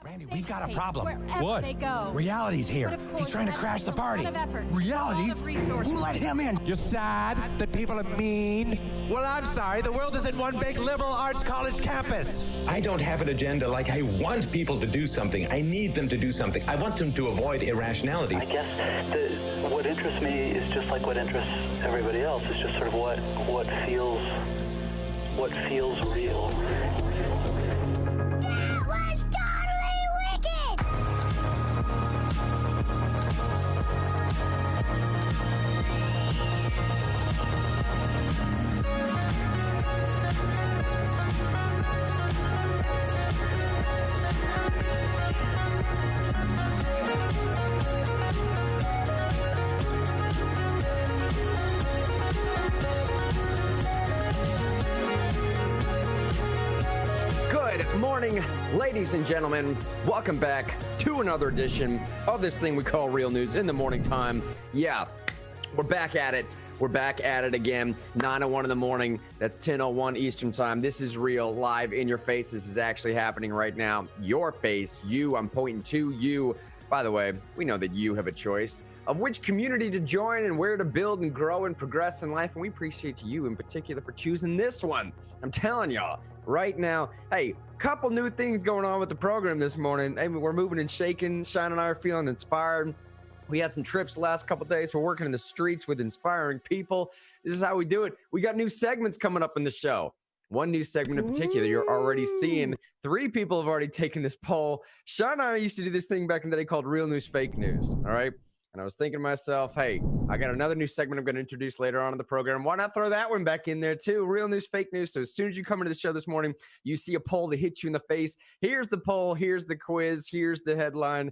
Randy, we've got a problem. What? They go. Reality's here. He's trying to crash the party. Reality? Who let him in? You're sad that people are mean? Well, I'm sorry. The world isn't one big liberal arts college campus. I don't have an agenda like I want people to do something. I need them to do something. I want them to avoid irrationality. I guess what interests me is just like what interests everybody else. It's just sort of what feels real. That was totally wicked! Good morning, ladies and gentlemen. Welcome back to another edition of this thing we call Real News in the morning time. Yeah, we're back at it. We're back at it again, 9:01 in the morning. That's 10:01 Eastern time. This is real, live in your face. This is actually happening right now. Your face, you, I'm pointing to you. By the way, we know that you have a choice of which community to join and where to build and grow and progress in life. And we appreciate you in particular for choosing this one. I'm telling y'all right now, hey, couple new things going on with the program this morning. Hey, we're moving and shaking. Shine and I are feeling inspired. We had some trips the last couple days. We're working in the streets with inspiring people. This is how we do it. We got new segments coming up in the show. One new segment in particular, you're already seeing. 3 people have already taken this poll. Sean and I used to do this thing back in the day called Real News, Fake News, all right? And I was thinking to myself, hey, I got another new segment I'm going to introduce later on in the program. Why not throw that one back in there too? Real News, Fake News. So as soon as you come into the show this morning, you see a poll that hits you in the face. Here's the poll. Here's the quiz. Here's the headline.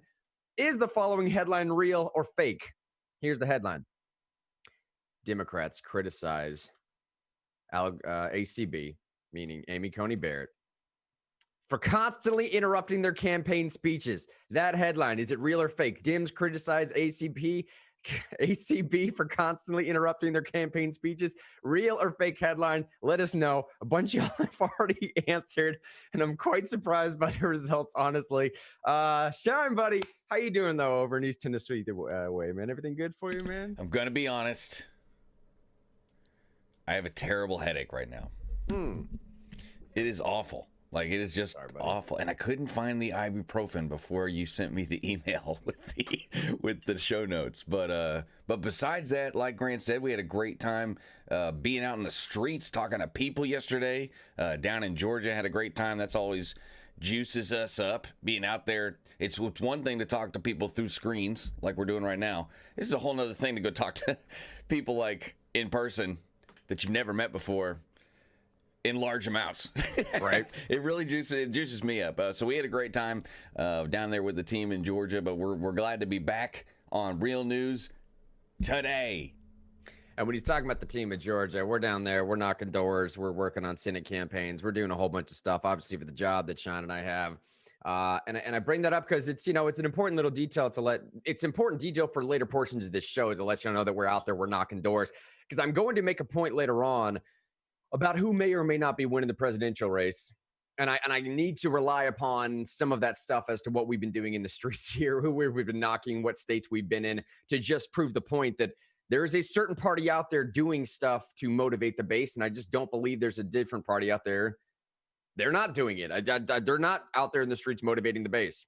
Is the following headline real or fake? Here's the headline. Democrats criticize ACB, meaning Amy Coney Barrett, for constantly interrupting their campaign speeches. That headline, is it real or fake? Dems criticize ACB for constantly interrupting their campaign speeches. Real or fake headline? Let us know. A bunch of y'all have already answered, and I'm quite surprised by the results, honestly. Sean, buddy, how you doing, though, over in East Tennessee way, man? Everything good for you, man? I'm going to be honest. I have a terrible headache right now. It is awful. Like, it is just awful. And I couldn't find the ibuprofen before you sent me the email with the show notes. But besides that, like Grant said, we had a great time being out in the streets, talking to people yesterday. Down in Georgia, had a great time. That's always juices us up, being out there. It's one thing to talk to people through screens like we're doing right now. This is a whole nother thing to go talk to people like in person that you've never met before. In large amounts, right? It really juices me up. So we had a great time down there with the team in Georgia, but we're glad to be back on Real News today. And when he's talking about the team in Georgia, we're down there, we're knocking doors, we're working on Senate campaigns, we're doing a whole bunch of stuff, obviously, for the job that Sean and I have. And I bring that up because it's an important little detail it's important detail for later portions of this show to let you know that we're out there, we're knocking doors. Because I'm going to make a point later on about who may or may not be winning the presidential race. And I need to rely upon some of that stuff as to what we've been doing in the streets here, who we've been knocking, what states we've been in, to just prove the point that there is a certain party out there doing stuff to motivate the base. And I just don't believe there's a different party out there. They're not doing it. They're not out there in the streets motivating the base.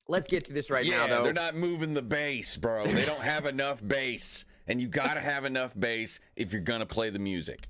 Let's get to this now, though. They're not moving the base, bro. They don't have enough base. And you got to have enough base if you're going to play the music.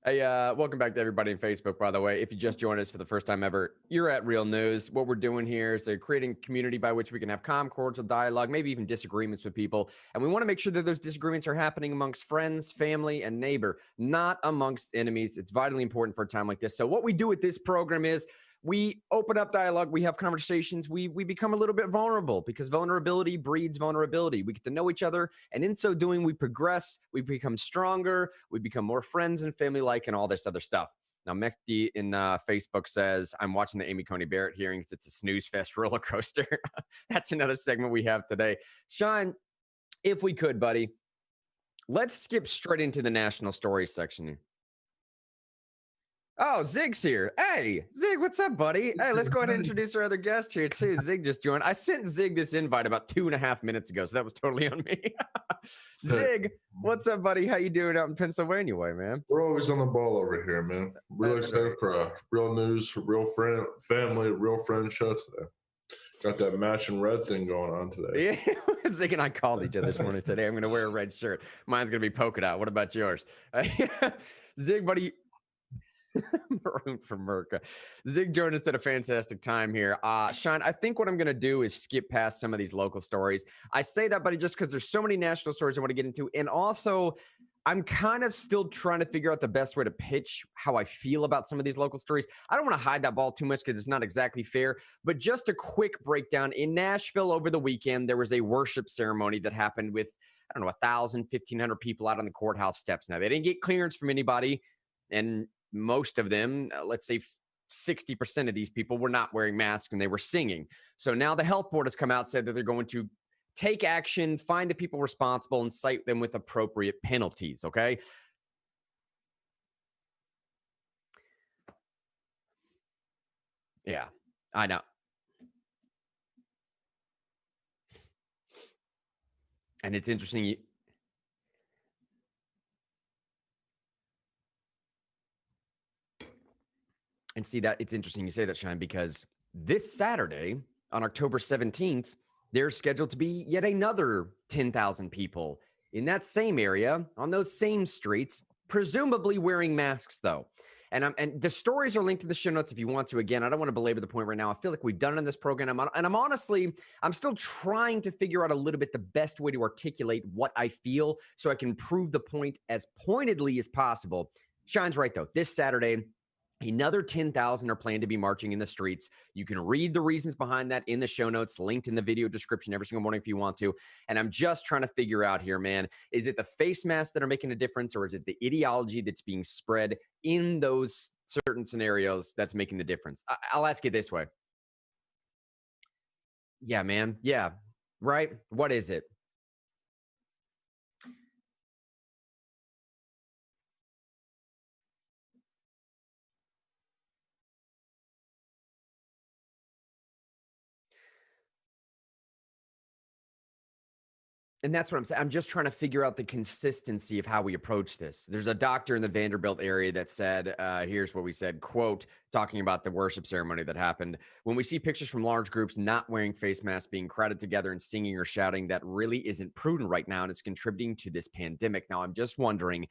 Hey, welcome back to everybody on Facebook, by the way. If you just joined us for the first time ever, you're at Real News. What we're doing here is creating a community by which we can have calm, cordial dialogue, maybe even disagreements with people. And we want to make sure that those disagreements are happening amongst friends, family, and neighbor, not amongst enemies. It's vitally important for a time like this. So what we do with this program is we open up dialogue, we have conversations, we become a little bit vulnerable because vulnerability breeds vulnerability. We get to know each other, and in so doing, we progress, we become stronger, we become more friends and family-like and all this other stuff. Now, Mehdi in Facebook says, I'm watching the Amy Coney Barrett hearings. It's a snooze fest roller coaster. That's another segment we have today. Sean, if we could, buddy, let's skip straight into the national stories section. Oh, Zig's here. Hey, Zig, what's up, buddy? Hey, let's go ahead and introduce our other guest here, too. Zig just joined. I sent Zig this invite about 2.5 minutes ago, so that was totally on me. Zig, what's up, buddy? How you doing out in Pennsylvania way, man? We're always on the ball over here, man. Really excited for real news, real friend, family, real friend show today. Got that matching red thing going on today. Yeah, Zig and I called each other this morning and said, hey, I'm going to wear a red shirt. Mine's going to be polka dot. What about yours? Zig, buddy. Maroon for Merca. Zig joined us at a fantastic time here. Sean, I think what I'm going to do is skip past some of these local stories. I say that, buddy, just because there's so many national stories I want to get into. And also, I'm kind of still trying to figure out the best way to pitch how I feel about some of these local stories. I don't want to hide that ball too much because it's not exactly fair. But just a quick breakdown. In Nashville over the weekend, there was a worship ceremony that happened with, 1,000, 1,500 people out on the courthouse steps. Now, they didn't get clearance from anybody. And most of them, let's say 60% of these people were not wearing masks and they were singing. So now the health board has come out and said that they're going to take action, find the people responsible, and cite them with appropriate penalties, okay? Yeah, I know. And it's interesting. And see that it's interesting you say that, Shine, because this Saturday on October 17th, there's scheduled to be yet another 10,000 people in that same area on those same streets, presumably wearing masks, though. And the stories are linked to the show notes if you want to. Again, I don't want to belabor the point right now. I feel like we've done it in this program. I'm still trying to figure out a little bit the best way to articulate what I feel so I can prove the point as pointedly as possible. Shine's right, though. This Saturday, another 10,000 are planned to be marching in the streets. You can read the reasons behind that in the show notes, linked in the video description every single morning if you want to. And I'm just trying to figure out here, man, is it the face masks that are making a difference, or is it the ideology that's being spread in those certain scenarios that's making the difference? I'll ask you this way. Yeah, man. Yeah. Right? What is it? And that's what I'm saying. I'm just trying to figure out the consistency of how we approach this. There's a doctor in the Vanderbilt area that said, here's what we said, quote, talking about the worship ceremony that happened. When we see pictures from large groups not wearing face masks, being crowded together and singing or shouting, that really isn't prudent right now. And it's contributing to this pandemic. Now, I'm just wondering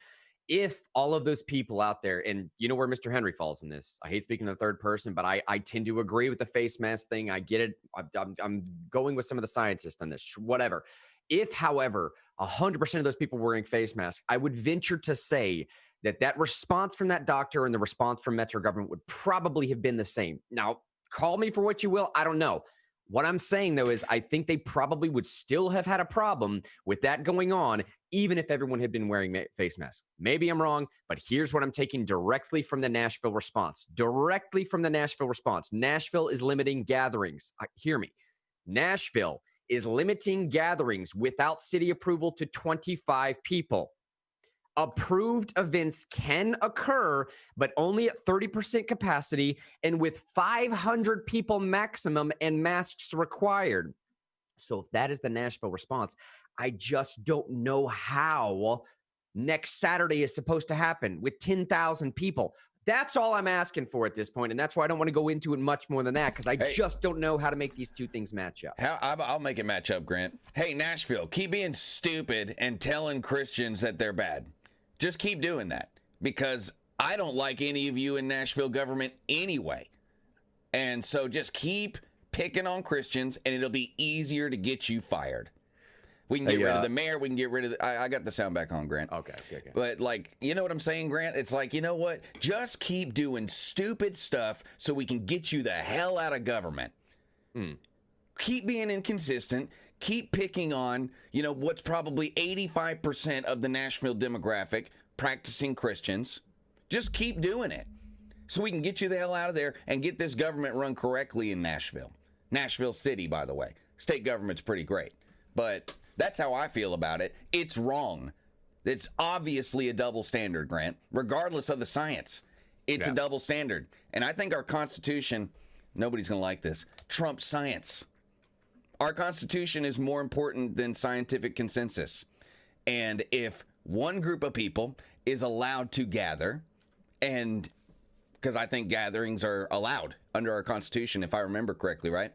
if all of those people out there, and you know where Mr. Henry falls in this. I hate speaking in the third person, but I tend to agree with the face mask thing. I get it. I'm going with some of the scientists on this, whatever. If, however, 100% of those people wearing face masks, I would venture to say that response from that doctor and the response from Metro government would probably have been the same. Now, call me for what you will. I don't know. What I'm saying, though, is I think they probably would still have had a problem with that going on, even if everyone had been wearing face masks. Maybe I'm wrong, but here's what I'm taking directly from the Nashville response. Directly from the Nashville response. Nashville is limiting gatherings. Hear me. Nashville is limiting gatherings without city approval to 25 people. Approved events can occur, but only at 30% capacity and with 500 people maximum and masks required. So if that is the Nashville response, I just don't know how next Saturday is supposed to happen with 10,000 people. That's all I'm asking for at this point, and that's why I don't want to go into it much more than that, because I just don't know how to make these two things match up. I'll make it match up, Grant. Hey, Nashville, keep being stupid and telling Christians that they're bad. Just keep doing that, because I don't like any of you in Nashville government anyway. And so just keep picking on Christians, and it'll be easier to get you fired. We can get rid of the mayor. We can get rid of I got the sound back on, Grant. Okay. But, like, you know what I'm saying, Grant? It's like, you know what? Just keep doing stupid stuff so we can get you the hell out of government. Keep being inconsistent. Keep picking on, what's probably 85% of the Nashville demographic, practicing Christians. Just keep doing it so we can get you the hell out of there and get this government run correctly in Nashville. Nashville City, by the way. State government's pretty great. But that's how I feel about it. It's wrong. It's obviously a double standard, Grant, regardless of the science. It's a double standard. And I think our Constitution, nobody's going to like this, trumps science. Our Constitution is more important than scientific consensus. And if one group of people is allowed to gather, and because I think gatherings are allowed under our Constitution, if I remember correctly, right?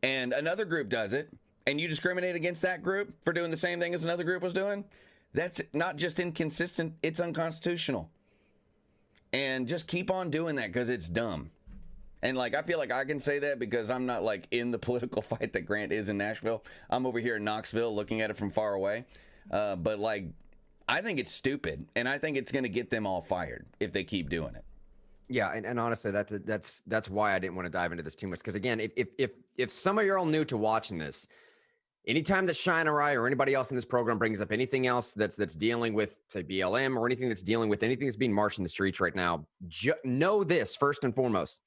And another group does it, and you discriminate against that group for doing the same thing as another group was doing, that's not just inconsistent, it's unconstitutional. And just keep on doing that because it's dumb. And like, I feel like I can say that because I'm not like in the political fight that Grant is in Nashville. I'm over here in Knoxville looking at it from far away. But like, I think it's stupid, and I think it's going to get them all fired if they keep doing it. Yeah, and honestly, that's why I didn't want to dive into this too much. Because again, if some of you are all new to watching this, anytime that Shine or I or anybody else in this program brings up anything else that's dealing with, say, BLM or anything that's dealing with anything that's being marched in the streets right now, know this first and foremost.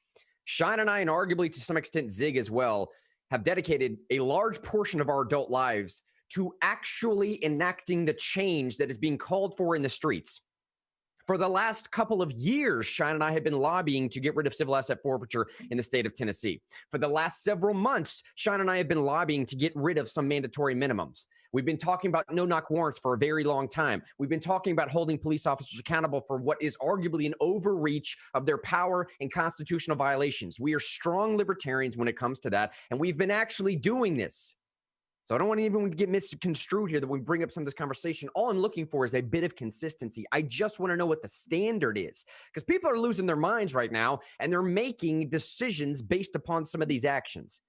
Shine and I, and arguably to some extent Zig as well, have dedicated a large portion of our adult lives to actually enacting the change that is being called for in the streets. For the last couple of years, Shine and I have been lobbying to get rid of civil asset forfeiture in the state of Tennessee. For the last several months, Shine and I have been lobbying to get rid of some mandatory minimums. We've been talking about no-knock warrants for a very long time. We've been talking about holding police officers accountable for what is arguably an overreach of their power and constitutional violations. We are strong libertarians when it comes to that, and we've been actually doing this. So I don't want to even get misconstrued here that we bring up some of this conversation. All I'm looking for is a bit of consistency. I just want to know what the standard is, because people are losing their minds right now, and they're making decisions based upon some of these actions.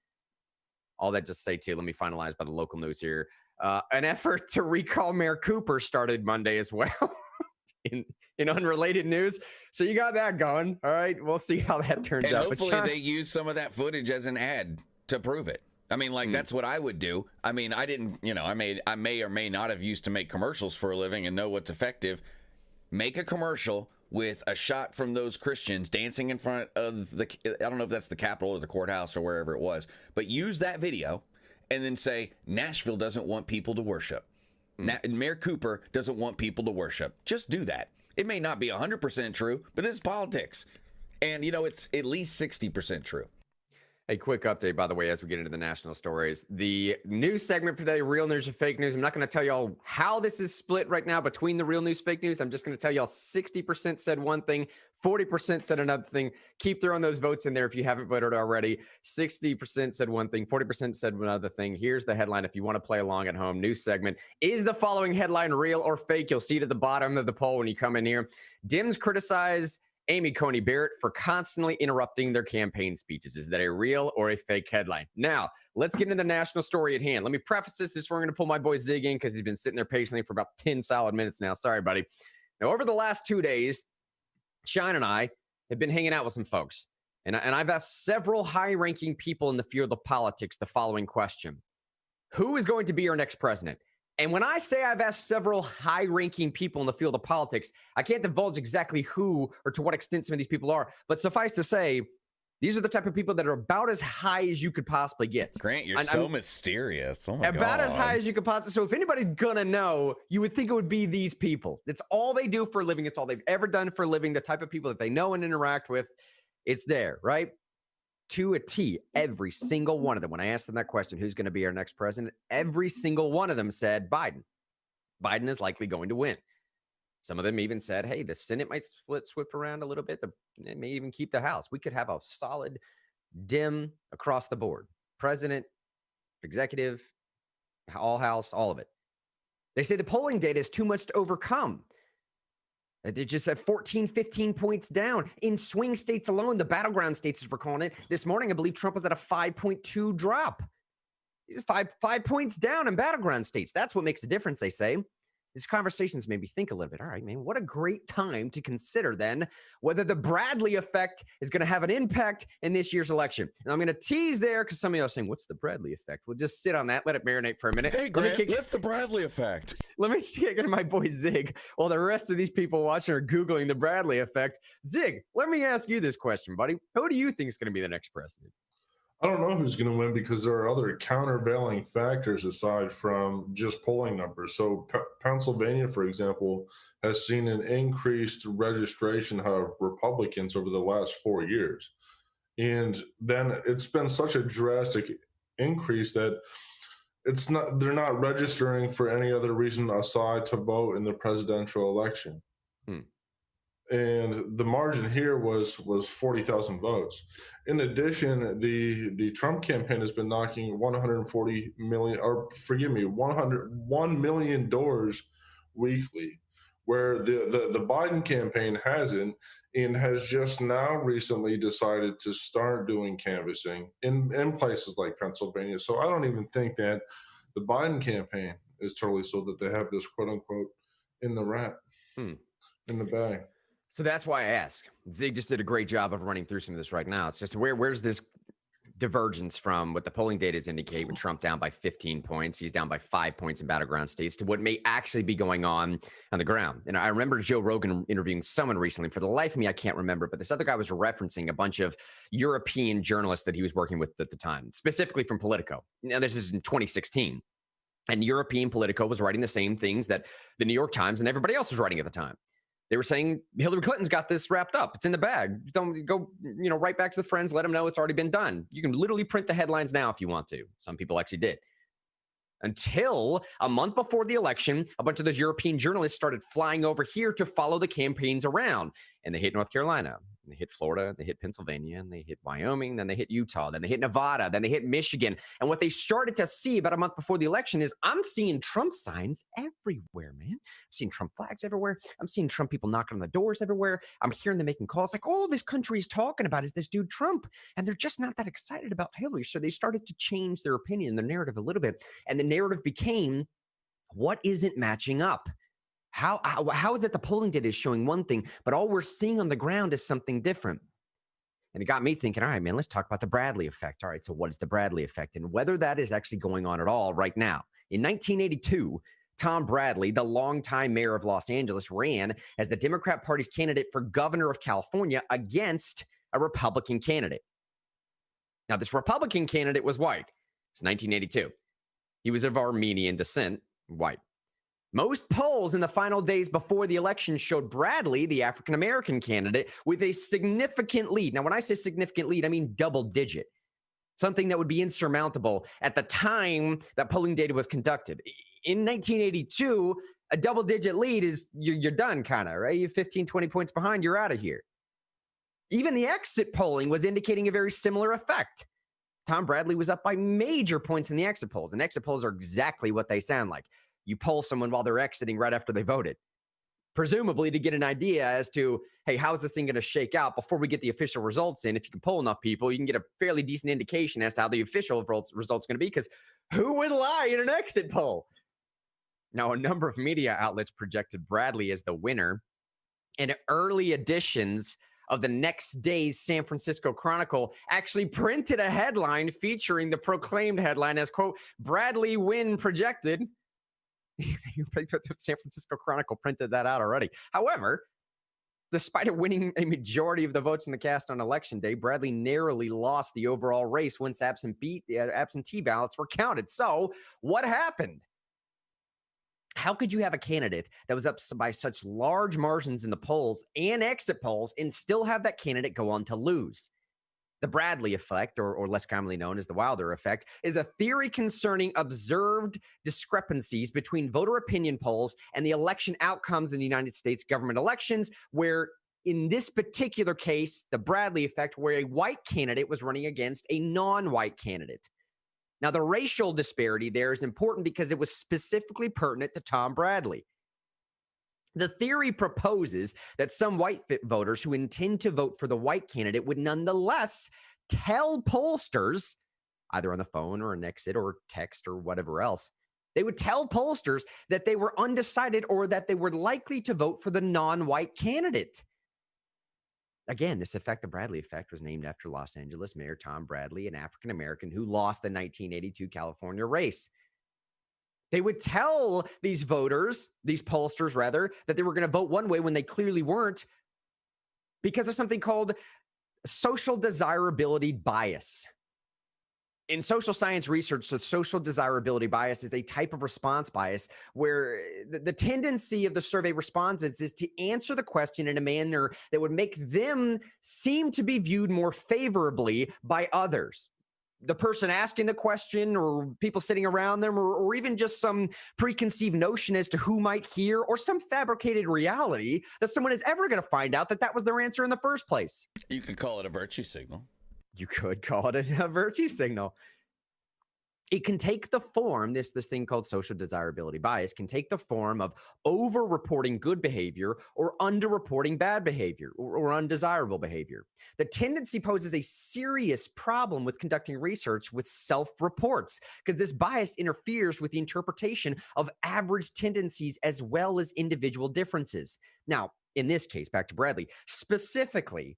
All that just say, too, let me finalize by the local news here. An effort to recall Mayor Cooper started Monday as well. In unrelated news. So you got that going. All right, we'll see how that turns out. Hopefully they use some of that footage as an ad to prove it. I mean, like, that's what I would do. I mean, I didn't, I may or may not have used to make commercials for a living and know what's effective. Make a commercial with a shot from those Christians dancing in front of I don't know if that's the Capitol or the courthouse or wherever it was, but use that video and then say, Nashville doesn't want people to worship. Mayor Cooper doesn't want people to worship. Just do that. It may not be 100% true, but this is politics. And, it's at least 60% true. A quick update, by the way, as we get into the national stories. The news segment for today, real news or fake news. I'm not going to tell y'all how this is split right now between the real news, fake news. I'm just going to tell y'all 60% said one thing, 40% said another thing. Keep throwing those votes in there if you haven't voted already. 60% said one thing, 40% said another thing. Here's the headline if you want to play along at home. News segment. Is the following headline real or fake? You'll see it at the bottom of the poll when you come in here. Dems criticize Amy Coney Barrett for constantly interrupting their campaign speeches. Is that a real or a fake headline? Now, let's get into the national story at hand. Let me preface this. We're going to pull my boy Zig in because he's been sitting there patiently for about 10 solid minutes now. Sorry, buddy. Now, over the last 2 days, Shine and I have been hanging out with some folks. And I've asked several high-ranking people in the field of politics the following question. Who is going to be our next president? And when I say I've asked several high-ranking people in the field of politics, I can't divulge exactly who or to what extent some of these people are. But suffice to say, these are the type of people that are about as high as you could possibly get. Grant, you're so mysterious. Oh my about God. As high as you could possibly. So if anybody's going to know, you would think it would be these people. It's all they do for a living. It's all they've ever done for a living. The type of people that they know and interact with, it's there, right? To a T, every single one of them. When I asked them that question, who's going to be our next president? Every single one of them said Biden. Biden is likely going to win. Some of them even said, hey, the Senate might swip around a little bit. It may even keep the House. We could have a solid Dem across the board. President, executive, all House, all of it. They say the polling data is too much to overcome. They're just at 14, 15 points down. In swing states alone, the battleground states, as we're calling it, this morning, I believe Trump was at a 5.2 drop. He's 5 points down in battleground states. That's what makes a difference, they say. These conversations made me think a little bit. All right, man, what a great time to consider then whether the Bradley effect is going to have an impact in this year's election. And I'm going to tease there because some of you are saying, what's the Bradley effect? We'll just sit on that, let it marinate for a minute. Hey, Grant, what's the Bradley effect? Let me kick into my boy Zig while the rest of these people watching are Googling the Bradley effect. Zig, let me ask you this question, buddy. Who do you think is going to be the next president? I don't know who's going to win because there are other countervailing factors aside from just polling numbers. So Pennsylvania, for example, has seen an increased registration of Republicans over the last 4 years. And then it's been such a drastic increase that they're not registering for any other reason aside to vote in the presidential election. And the margin here was 40,000 votes. In addition, the Trump campaign has been knocking 140 million, or forgive me, 1 million doors weekly, where the Biden campaign hasn't, and has just now recently decided to start doing canvassing in places like Pennsylvania. So I don't even think that the Biden campaign is totally sold that they have this quote unquote in the wrap, in the bag. So that's why I ask. Zig just did a great job of running through some of this right now. It's just where's this divergence from what the polling data indicate with Trump down by 15 points. He's down by 5 points in battleground states to what may actually be going on the ground. And I remember Joe Rogan interviewing someone recently. For the life of me, I can't remember, but this other guy was referencing a bunch of European journalists that he was working with at the time, specifically from Politico. Now, this is in 2016. And European Politico was writing the same things that the New York Times and everybody else was writing at the time. They were saying Hillary Clinton's got this wrapped up. It's in the bag. Don't go, right back to the friends. Let them know it's already been done. You can literally print the headlines now if you want to. Some people actually did. Until a month before the election, a bunch of those European journalists started flying over here to follow the campaigns around. And they hit North Carolina, and they hit Florida, they hit Pennsylvania, and they hit Wyoming, then they hit Utah, then they hit Nevada, then they hit Michigan. And what they started to see about a month before the election is I'm seeing Trump signs everywhere, man. I'm seeing Trump flags everywhere. I'm seeing Trump people knocking on the doors everywhere. I'm hearing them making calls like, all this country is talking about is this dude Trump. And they're just not that excited about Hillary. So they started to change their opinion, their narrative a little bit. And the narrative became, what isn't matching up? How is it the polling data is showing one thing, but all we're seeing on the ground is something different? And it got me thinking, all right, man, let's talk about the Bradley effect. All right, so what is the Bradley effect and whether that is actually going on at all right now? In 1982, Tom Bradley, the longtime mayor of Los Angeles, ran as the Democrat Party's candidate for governor of California against a Republican candidate. Now, this Republican candidate was white. It's 1982. He was of Armenian descent, white. Most polls in the final days before the election showed Bradley, the African-American candidate, with a significant lead. Now, when I say significant lead, I mean double digit, something that would be insurmountable at the time that polling data was conducted. In 1982, a double digit lead is you're done kind of, right? You're 15, 20 points behind, you're out of here. Even the exit polling was indicating a very similar effect. Tom Bradley was up by major points in the exit polls, and exit polls are exactly what they sound like. You poll someone while they're exiting right after they voted, presumably to get an idea as to, hey, how's this thing going to shake out before we get the official results in? If you can poll enough people, you can get a fairly decent indication as to how the official results are going to be, because who would lie in an exit poll? Now, a number of media outlets projected Bradley as the winner, and early editions of the next day's San Francisco Chronicle actually printed a headline featuring the proclaimed headline as, quote, Bradley win projected. San Francisco Chronicle printed that out already. However, despite it winning a majority of the votes in the cast on election day, Bradley narrowly lost the overall race once absentee ballots were counted. So what happened? How could you have a candidate that was up by such large margins in the polls and exit polls and still have that candidate go on to lose? The Bradley effect, or less commonly known as the Wilder effect, is a theory concerning observed discrepancies between voter opinion polls and the election outcomes in the United States government elections, where in this particular case, the Bradley effect, where a white candidate was running against a non-white candidate. Now, the racial disparity there is important because it was specifically pertinent to Tom Bradley. The theory proposes that some white voters who intend to vote for the white candidate would nonetheless tell pollsters, either on the phone or an exit or text or whatever else, they would tell pollsters that they were undecided or that they were likely to vote for the non-white candidate. Again, this effect, the Bradley effect, was named after Los Angeles Mayor Tom Bradley, an African-American who lost the 1982 California race. They would tell these voters, these pollsters rather, that they were going to vote one way when they clearly weren't, because of something called social desirability bias. In social science research, the social desirability bias is a type of response bias where the tendency of the survey respondents is to answer the question in a manner that would make them seem to be viewed more favorably by others. The person asking the question, or people sitting around them, or even just some preconceived notion as to who might hear, or some fabricated reality that someone is ever going to find out that that was their answer in the first place. You could call it a virtue signal. You could call it a virtue signal. It can take the form, this thing called social desirability bias can take the form of over-reporting good behavior or under-reporting bad behavior or undesirable behavior. The tendency poses a serious problem with conducting research with self-reports because this bias interferes with the interpretation of average tendencies as well as individual differences. Now, in this case, back to Bradley, specifically,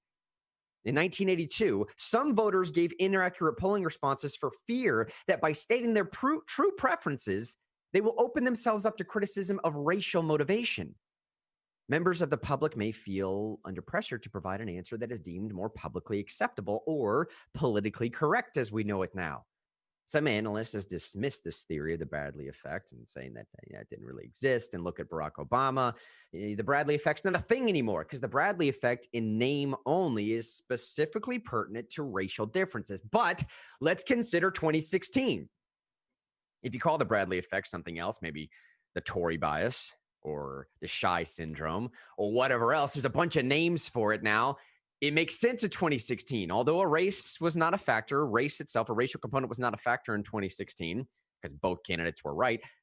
in 1982, some voters gave inaccurate polling responses for fear that by stating their true preferences, they will open themselves up to criticism of racial motivation. Members of the public may feel under pressure to provide an answer that is deemed more publicly acceptable or politically correct as we know it now. Some analysts have dismissed this theory of the Bradley effect and saying that it didn't really exist. And look at Barack Obama. The Bradley effect's not a thing anymore because the Bradley effect in name only is specifically pertinent to racial differences. But let's consider 2016. If you call the Bradley effect something else, maybe the Tory bias or the shy syndrome or whatever else, there's a bunch of names for it now. It makes sense in 2016, although a race was not a factor. Race itself, a racial component was not a factor in 2016 because both candidates were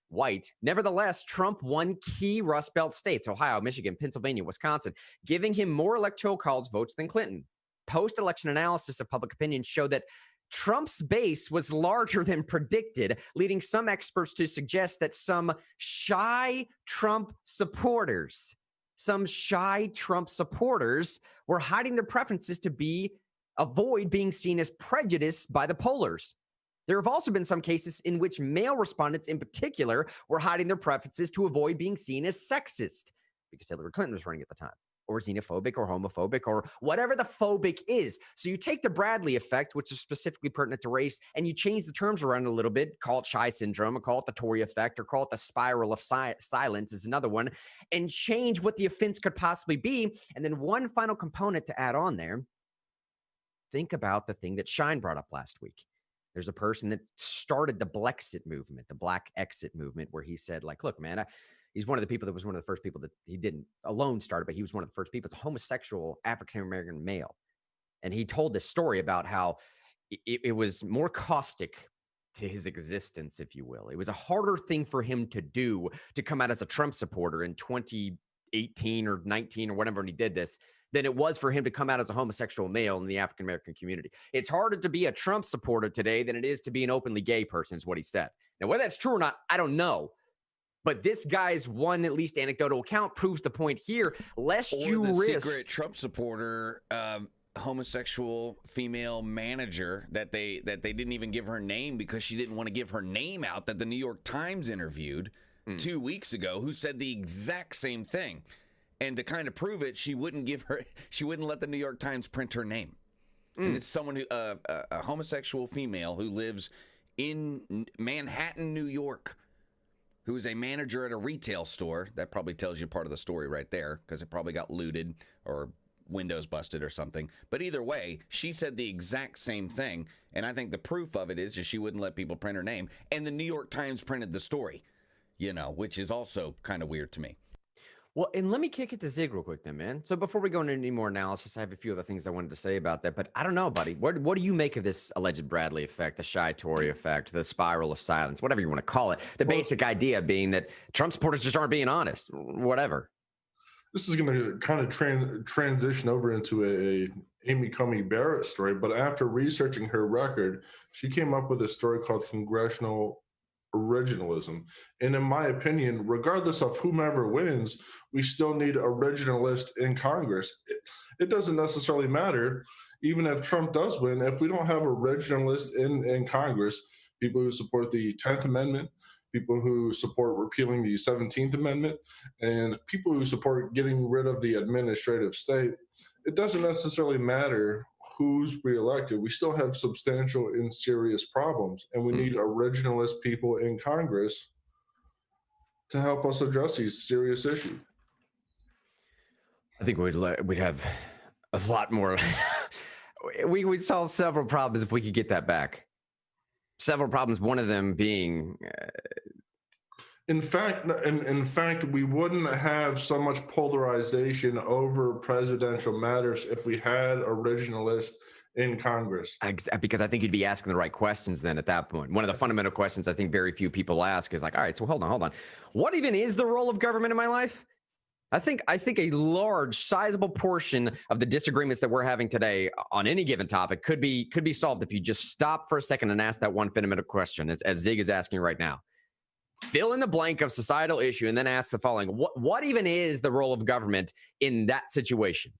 white. Nevertheless, Trump won key Rust Belt states, Ohio, Michigan, Pennsylvania, Wisconsin, giving him more electoral college votes than Clinton. Post-election analysis of public opinion showed that Trump's base was larger than predicted, leading some experts to suggest that some shy Trump supporters were hiding their preferences to avoid being seen as prejudiced by the pollers. There have also been some cases in which male respondents in particular were hiding their preferences to avoid being seen as sexist because Hillary Clinton was running at the time, or xenophobic or homophobic or whatever the phobic is. So you take the Bradley effect, which is specifically pertinent to race, and you change the terms around a little bit, call it shy syndrome, or call it the Tory effect, or call it the spiral of silence is another one, and change what the offense could possibly be. And then one final component to add on there, think about the thing that Shine brought up last week. There's a person that started the Blexit movement, the Black Exit movement, where he said, like, look, man, he's one of the people that was one of the first people that he didn't alone start, but he was one of the first people. It's a homosexual African-American male. And he told this story about how it was more caustic to his existence, if you will. It was a harder thing for him to do to come out as a Trump supporter in 2018 or 19 or whatever when he did this than it was for him to come out as a homosexual male in the African-American community. It's harder to be a Trump supporter today than it is to be an openly gay person, is what he said. Now, whether that's true or not, I don't know. But this guy's one, at least anecdotal account, proves the point here. Lest you risk secret Trump supporter, homosexual female manager that they didn't even give her name because she didn't want to give her name out, that the New York Times interviewed 2 weeks ago, who said the exact same thing. And to kind of prove it, she wouldn't let the New York Times print her name. And it's someone who a homosexual female who lives in Manhattan, New York, who's a manager at a retail store. That probably tells you part of the story right there, because it probably got looted or windows busted or something. But either way, she said the exact same thing. And I think the proof of it is that she wouldn't let people print her name. And the New York Times printed the story, which is also kind of weird to me. Well, and let me kick it to Zig real quick then, man. So before we go into any more analysis, I have a few other things I wanted to say about that. But I don't know, buddy. What do you make of this alleged Bradley effect, the shy Tory effect, the spiral of silence, whatever you want to call it? The basic idea being that Trump supporters just aren't being honest, whatever. This is going to kind of transition over into a Amy Coney Barrett story. But after researching her record, she came up with a story called Congressional Originalism. And in my opinion, regardless of whomever wins, we still need originalists in Congress. It doesn't necessarily matter, even if Trump does win, if we don't have originalists in Congress, people who support the 10th Amendment, people who support repealing the 17th Amendment, and people who support getting rid of the administrative state. it doesn't necessarily matter who's reelected. We still have substantial and serious problems, and we need originalist people in Congress to help us address these serious issues. I think we'd have a lot more. We'd solve several problems if we could get that back. Several problems. One of them being, in fact, we wouldn't have so much polarization over presidential matters if we had originalists in Congress. Because I think you'd be asking the right questions then at that point. One of the fundamental questions I think very few people ask is like, all right, so hold on. What even is the role of government in my life? I think a large, sizable portion of the disagreements that we're having today on any given topic could be solved if you just stop for a second and ask that one fundamental question, as Zig is asking right now. Fill in the blank of societal issue and then ask the following: What even is the role of government in that situation?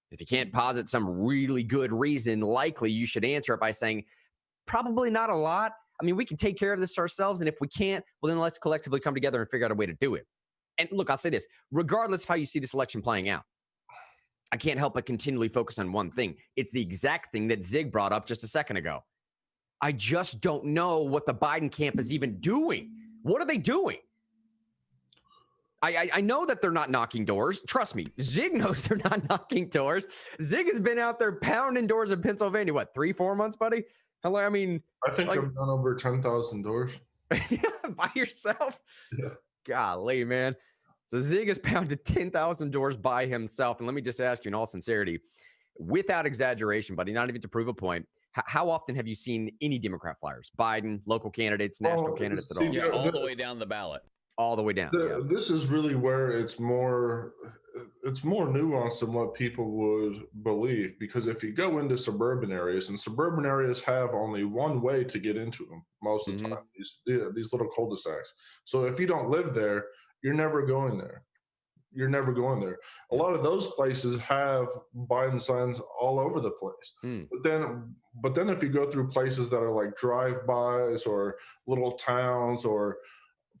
If you can't posit some really good reason, likely you should answer it by saying, probably not a lot. I mean, we can take care of this ourselves, and if we can't, well, then let's collectively come together and figure out a way to do it. And look, I'll say this, regardless of how you see this election playing out, I can't help but continually focus on one thing. It's the exact thing that Zig brought up just a second ago. I just don't know what the Biden camp is even doing. What are they doing? I know that they're not knocking doors. Trust me, Zig knows they're not knocking doors. Zig has been out there pounding doors in Pennsylvania, 3-4 months, buddy? Hello, I mean, I think I've done over 10,000 doors. By yourself? Yeah. Golly, man. So Zig has pounded 10,000 doors by himself. And let me just ask you in all sincerity, without exaggeration, buddy, not even to prove a point, how often have you seen any Democrat flyers? Biden, local candidates, national candidates at all? Yeah, all the way down the ballot. All the way down. This is really where it's more nuanced than what people would believe, because if you go into suburban areas, and suburban areas have only one way to get into them most of the time, these little cul-de-sacs. So if you don't live there, you're never going there. A lot of those places have Biden signs all over the place. But then if you go through places that are like drive-bys or little towns or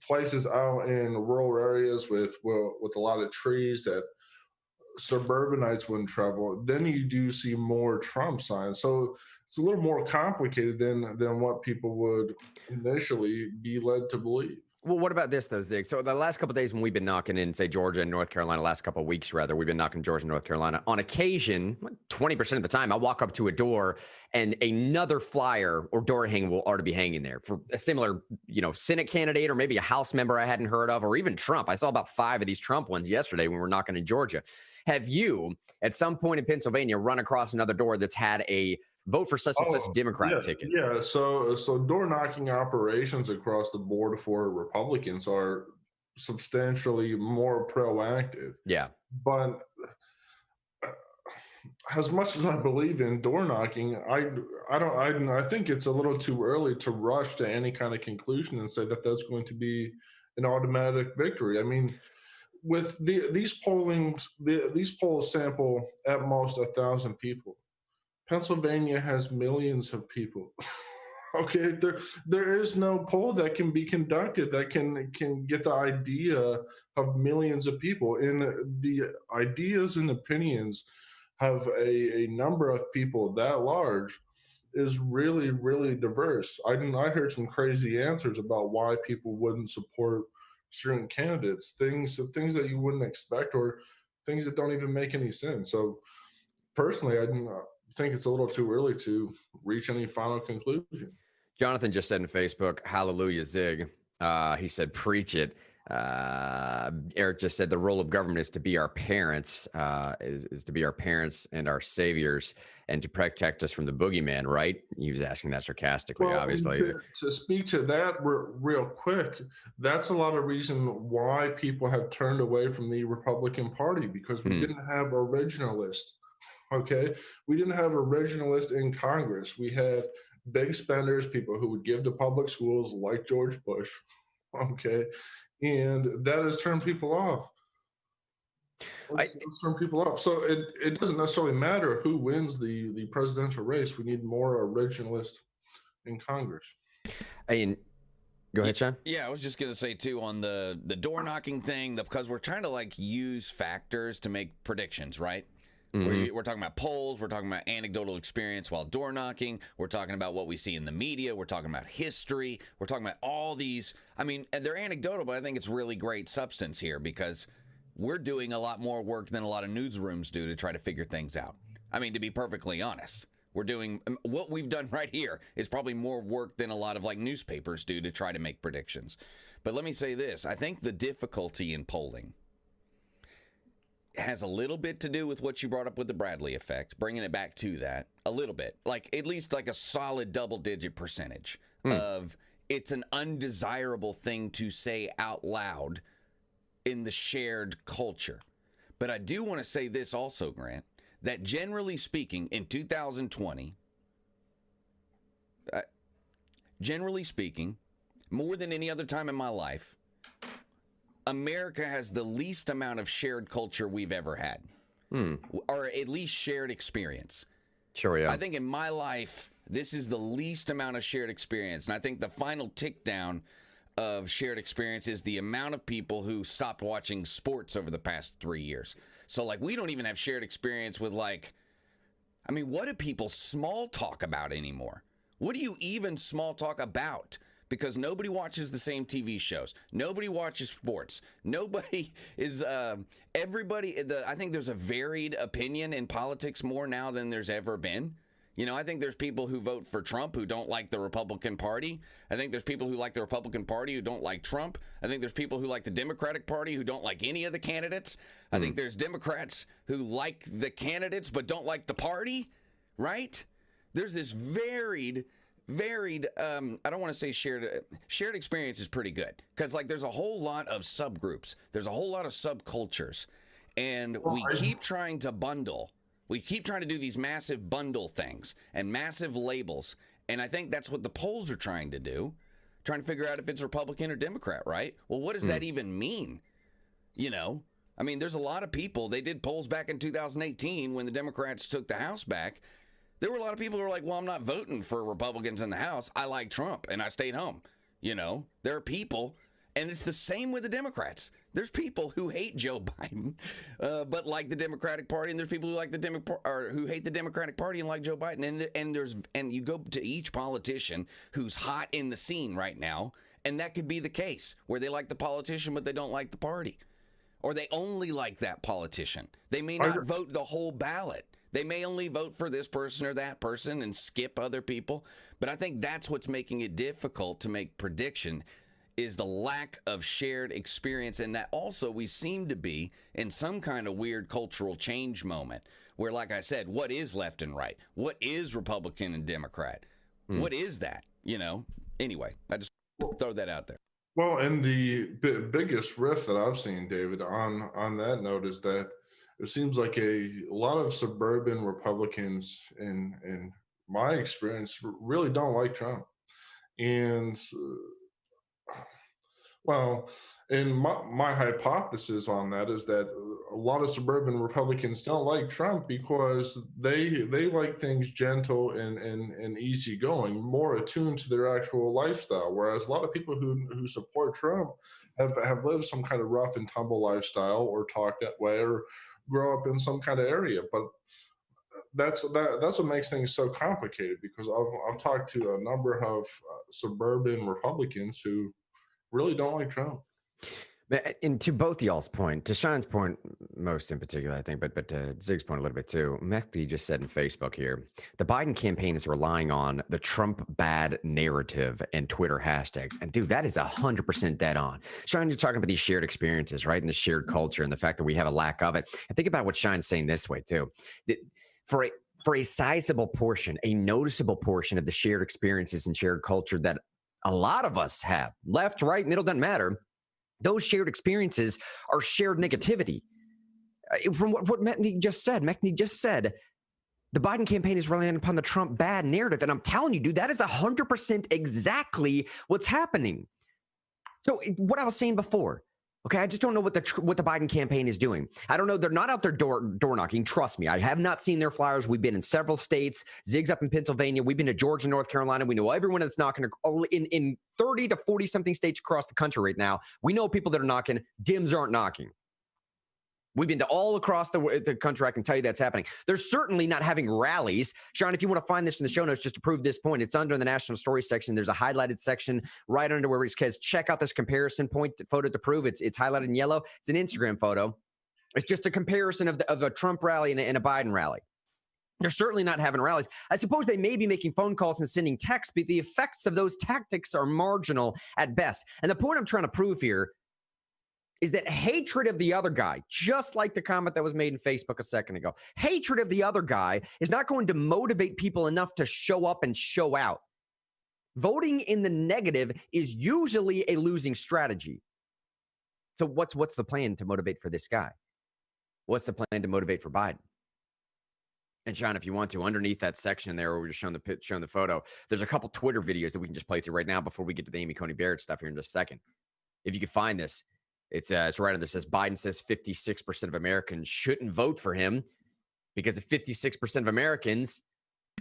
places out in rural areas with a lot of trees that suburbanites wouldn't travel, then you do see more Trump signs. So it's a little more complicated than what people would initially be led to believe. Well, what about this, though, Zig? So the last couple of days when we've been knocking in, say, Georgia and North Carolina, last couple of weeks, rather, we've been knocking Georgia and North Carolina. On occasion, 20% of the time, I walk up to a door and another flyer or door hang will already be hanging there for a similar, Senate candidate or maybe a House member I hadn't heard of, or even Trump. I saw about 5 of these Trump ones yesterday when we were knocking in Georgia. Have you, at some point in Pennsylvania, run across another door that's had a vote for such and such Democrat ticket? Yeah. So door knocking operations across the board for Republicans are substantially more proactive. Yeah. But as much as I believe in door knocking, I think it's a little too early to rush to any kind of conclusion and say that that's going to be an automatic victory. I mean, with these polls sample at most 1,000 people. Pennsylvania has millions of people. Okay, there is no poll that can be conducted that can get the idea of millions of people. And the ideas and opinions of a number of people that large is really, really diverse. I heard some crazy answers about why people wouldn't support certain candidates, things that you wouldn't expect, or things that don't even make any sense. So personally, I think it's a little too early to reach any final conclusion. Jonathan just said in Facebook, hallelujah, Zig. He said, preach it. Eric just said the role of government is to be our parents, is to be our parents and our saviors and to protect us from the boogeyman, right? He was asking that sarcastically, obviously. To speak to that real quick, that's a lot of reason why people have turned away from the Republican Party, because we didn't have originalists. Okay, we didn't have originalists in Congress. We had big spenders, people who would give to public schools like George Bush. Okay, and that has turned people off. So it doesn't necessarily matter who wins the presidential race. We need more originalists in Congress. And go ahead, Sean. Yeah, I was just gonna say too on the door knocking thing, because we're trying to use factors to make predictions, right? We're talking about polls. We're talking about anecdotal experience while door knocking. We're talking about what we see in the media. We're talking about history. We're talking about all these. I mean, they're anecdotal, but I think it's really great substance here because we're doing a lot more work than a lot of newsrooms do to try to figure things out. I mean, to be perfectly honest, we're doing what we've done right here is probably more work than a lot of like newspapers do to try to make predictions. But let me say this. I think the difficulty in polling has a little bit to do with what you brought up with the Bradley effect, bringing it back to that a little bit, like at least like a solid double-digit percentage of it's an undesirable thing to say out loud in the shared culture. But I do want to say this also, Grant, that generally speaking, in 2020, more than any other time in my life, America has the least amount of shared culture we've ever had, or at least shared experience. Sure, yeah. I think in my life, this is the least amount of shared experience. And I think the final tick down of shared experience is the amount of people who stopped watching sports over the past 3 years. So, like, we don't even have shared experience with, like, I mean, what do people small talk about anymore? What do you even small talk about? Because nobody watches the same TV shows. Nobody watches sports. Nobody is, everybody, I think there's a varied opinion in politics more now than there's ever been. You know, I think there's people who vote for Trump who don't like the Republican Party. I think there's people who like the Republican Party who don't like Trump. I think there's people who like the Democratic Party who don't like any of the candidates. I think there's Democrats who like the candidates but don't like the party, right? There's this varied, I don't want to say shared experience is pretty good because, like, there's a whole lot of subgroups. There's a whole lot of subcultures. And we keep trying to bundle. We keep trying to do these massive bundle things and massive labels. And I think that's what the polls are trying to do, trying to figure out if it's Republican or Democrat, right? Well, what does that even mean? You know, I mean, there's a lot of people. They did polls back in 2018 when the Democrats took the House back. There were a lot of people who were like, well, I'm not voting for Republicans in the House. I like Trump, and I stayed home. You know, there are people, and it's the same with the Democrats. There's people who hate Joe Biden, but like the Democratic Party, and there's people who like who hate the Democratic Party and like Joe Biden. And you go to each politician who's hot in the scene right now, and that could be the case where they like the politician, but they don't like the party, or they only like that politician. They may not vote the whole ballot. They may only vote for this person or that person and skip other people. But I think that's what's making it difficult to make prediction is the lack of shared experience. And that also we seem to be in some kind of weird cultural change moment where, like I said, what is left and right? What is Republican and Democrat? What is that? You know, anyway, I just throw that out there. Well, and the biggest rift that I've seen, David, on that note is that it seems like a lot of suburban Republicans, in my experience, really don't like Trump. And, well, and my hypothesis on that is that a lot of suburban Republicans don't like Trump because they like things gentle and easygoing, more attuned to their actual lifestyle. Whereas a lot of people who support Trump have lived some kind of rough and tumble lifestyle or talk that way or grow up in some kind of area. But that's what makes things so complicated because I've talked to a number of suburban Republicans who really don't like Trump. And to both y'all's point, to Sean's point most in particular, I think, but to Zig's point a little bit too, Mehdi just said in Facebook here, the Biden campaign is relying on the Trump bad narrative and Twitter hashtags. And dude, that is 100% dead on. Sean, you're talking about these shared experiences, right? And the shared culture and the fact that we have a lack of it. And think about what Sean's saying this way too. For a sizable portion, a noticeable portion of the shared experiences and shared culture that a lot of us have, left, right, middle, doesn't matter. Those shared experiences are shared negativity. From what Mehdi just said, the Biden campaign is relying upon the Trump bad narrative. And I'm telling you, dude, that is 100% exactly what's happening. So what I was saying before, okay, I just don't know what the Biden campaign is doing. I don't know. They're not out there door knocking. Trust me. I have not seen their flyers. We've been in several states. Zig's up in Pennsylvania. We've been to Georgia, North Carolina. We know everyone that's knocking in 30 to 40 something states across the country right now. We know people that are knocking. Dems aren't knocking. We've been to all across the country. I can tell you that's happening. They're certainly not having rallies. Sean, if you want to find this in the show notes just to prove this point, it's under the national story section. There's a highlighted section right under where it says, check out this comparison point photo to prove it's highlighted in yellow. It's an Instagram photo. It's just a comparison of a Trump rally and a Biden rally. They're certainly not having rallies. I suppose they may be making phone calls and sending texts, but the effects of those tactics are marginal at best. And the point I'm trying to prove here is that hatred of the other guy, just like the comment that was made in Facebook a second ago, hatred of the other guy is not going to motivate people enough to show up and show out. Voting in the negative is usually a losing strategy. So what's the plan to motivate for this guy? What's the plan to motivate for Biden? And Sean, if you want to, underneath that section there where we're just showing the photo, there's a couple Twitter videos that we can just play through right now before we get to the Amy Coney Barrett stuff here in just a second. If you can find this, it's right under. It says Biden says 56% of Americans shouldn't vote for him because if 56% of Americans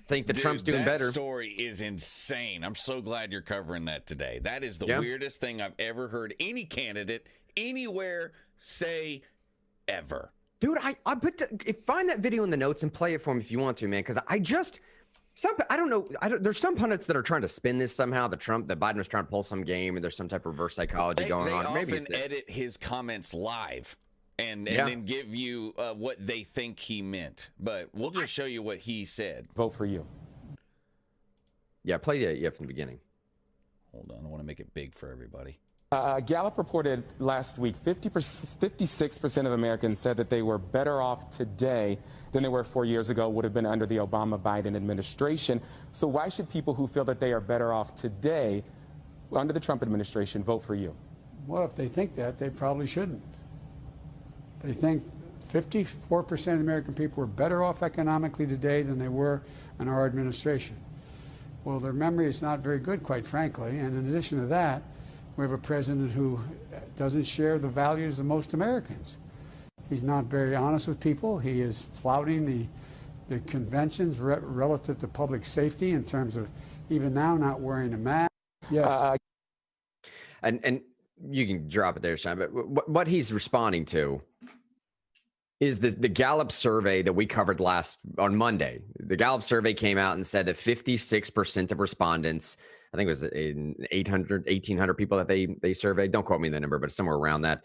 think that Trump's doing better. That story is insane. I'm so glad you're covering that today. That is the weirdest thing I've ever heard any candidate anywhere say ever. Dude, I find that video in the notes and play it for me if you want to, man, because I don't know. There's some pundits that are trying to spin this somehow. That Biden was trying to pull some game, and there's some type of reverse psychology going on. Maybe they often edit his comments live and then give you what they think he meant. But we'll just show you what he said. Vote for you. Yeah, play it from the beginning. Hold on, I want to make it big for everybody. Gallup reported last week 56% of Americans said that they were better off today than they were 4 years ago, would have been under the Obama-Biden administration. So why should people who feel that they are better off today under the Trump administration vote for you? Well, if they think that, they probably shouldn't. They think 54% of American people were better off economically today than they were in our administration. Well, their memory is not very good, quite frankly. And in addition to that, we have a president who doesn't share the values of most Americans. He's not very honest with people. He is flouting the conventions relative to public safety in terms of even now not wearing a mask. Yes. And you can drop it there, Sean, but what he's responding to is the Gallup survey that we covered on Monday. The Gallup survey came out and said that 56% of respondents, I think it was 1,800 people that they surveyed. Don't quote me on the number, but somewhere around that.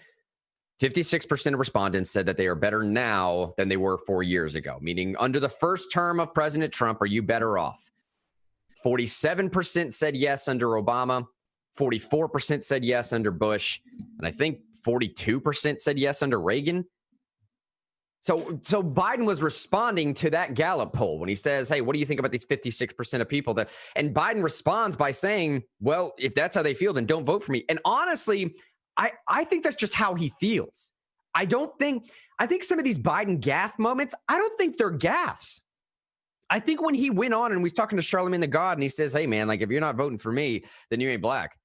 56% of respondents said that they are better now than they were 4 years ago, meaning under the first term of President Trump, are you better off? 47% said yes under Obama. 44% said yes under Bush. And I think 42% said yes under Reagan. So Biden was responding to that Gallup poll when he says, hey, what do you think about these 56% of people and Biden responds by saying, well, if that's how they feel, then don't vote for me. And honestly, I think that's just how he feels. I think some of these Biden gaffe moments, I don't think they're gaffes. I think when he went on and was talking to Charlemagne the God and he says, hey man, like if you're not voting for me, then you ain't black.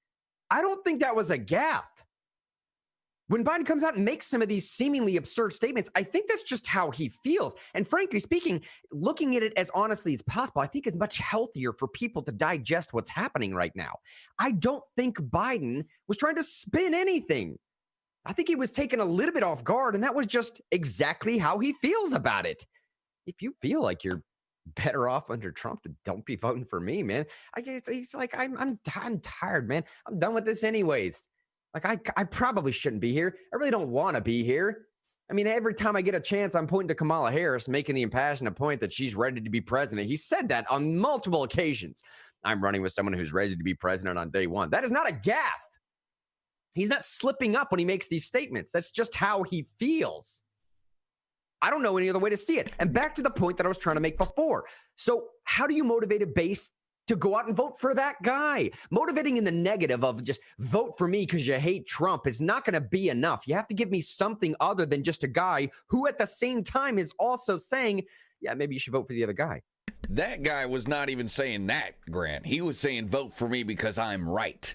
I don't think that was a gaffe. When Biden comes out and makes some of these seemingly absurd statements, I think that's just how he feels. And frankly speaking, looking at it as honestly as possible, I think is much healthier for people to digest what's happening right now. I don't think Biden was trying to spin anything. I think he was taken a little bit off guard, and that was just exactly how he feels about it. If you feel like you're better off under Trump, then don't be voting for me, man. He's like, I'm tired, man. I'm done with this anyways. Like, I probably shouldn't be here. I really don't want to be here. I mean, every time I get a chance, I'm pointing to Kamala Harris, making the impassioned point that she's ready to be president. He said that on multiple occasions. I'm running with someone who's ready to be president on day one. That is not a gaffe. He's not slipping up when he makes these statements. That's just how he feels. I don't know any other way to see it. And back to the point that I was trying to make before. So how do you motivate a base to go out and vote for that guy? Motivating in the negative of just vote for me because you hate Trump is not going to be enough. You have to give me something other than just a guy who at the same time is also saying, yeah, maybe you should vote for the other guy. That guy was not even saying that, Grant. He was saying vote for me because I'm right.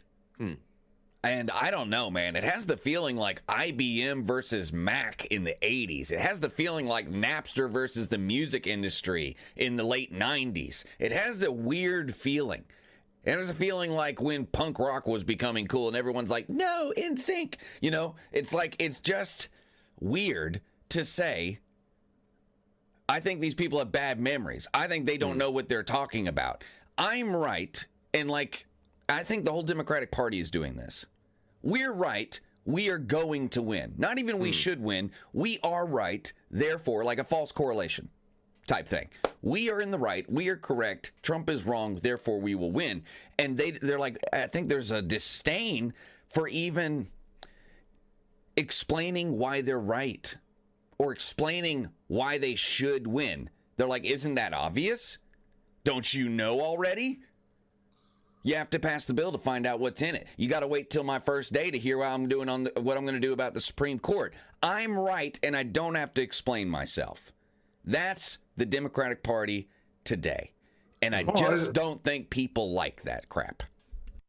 And I don't know, man. It has the feeling like IBM versus Mac in the 80s. It has the feeling like Napster versus the music industry in the late 90s. It has the weird feeling. It has a feeling like when punk rock was becoming cool and everyone's like, no, NSYNC. You know, it's like, it's just weird to say, I think these people have bad memories. I think they don't know what they're talking about. I'm right, and I think the whole Democratic Party is doing this. We're right. We are going to win. Not even we should win. We are right. Therefore, like a false correlation type thing. We are in the right. We are correct. Trump is wrong. Therefore, we will win. And they're like, I think there's a disdain for even explaining why they're right or explaining why they should win. They're like, isn't that obvious? Don't you know already? You have to pass the bill to find out what's in it. You got to wait till my first day to hear what I'm doing what I'm going to do about the Supreme Court. I'm right, and I don't have to explain myself. That's the Democratic Party today, and I don't think people like that crap.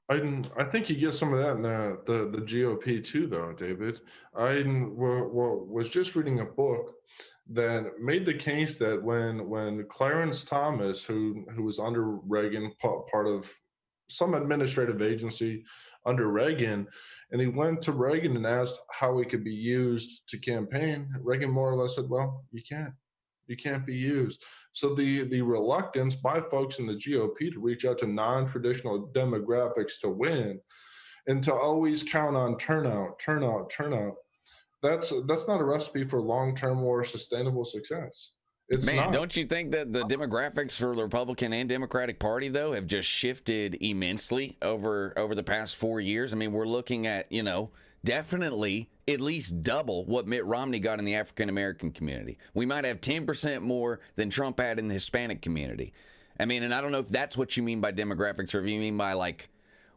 I think you get some of that in the GOP too, though, David. I was just reading a book that made the case that when Clarence Thomas, who was under Reagan, part of some administrative agency under Reagan, and he went to Reagan and asked how he could be used to campaign. Reagan more or less said, well, you can't be used. So the reluctance by folks in the GOP to reach out to non-traditional demographics to win and to always count on turnout, that's not a recipe for long-term or sustainable success. It's not. Don't you think that the demographics for the Republican and Democratic Party, though, have just shifted immensely over the past 4 years? I mean, we're looking at, definitely at least double what Mitt Romney got in the African-American community. We might have 10% more than Trump had in the Hispanic community. I mean, and I don't know if that's what you mean by demographics or if you mean by,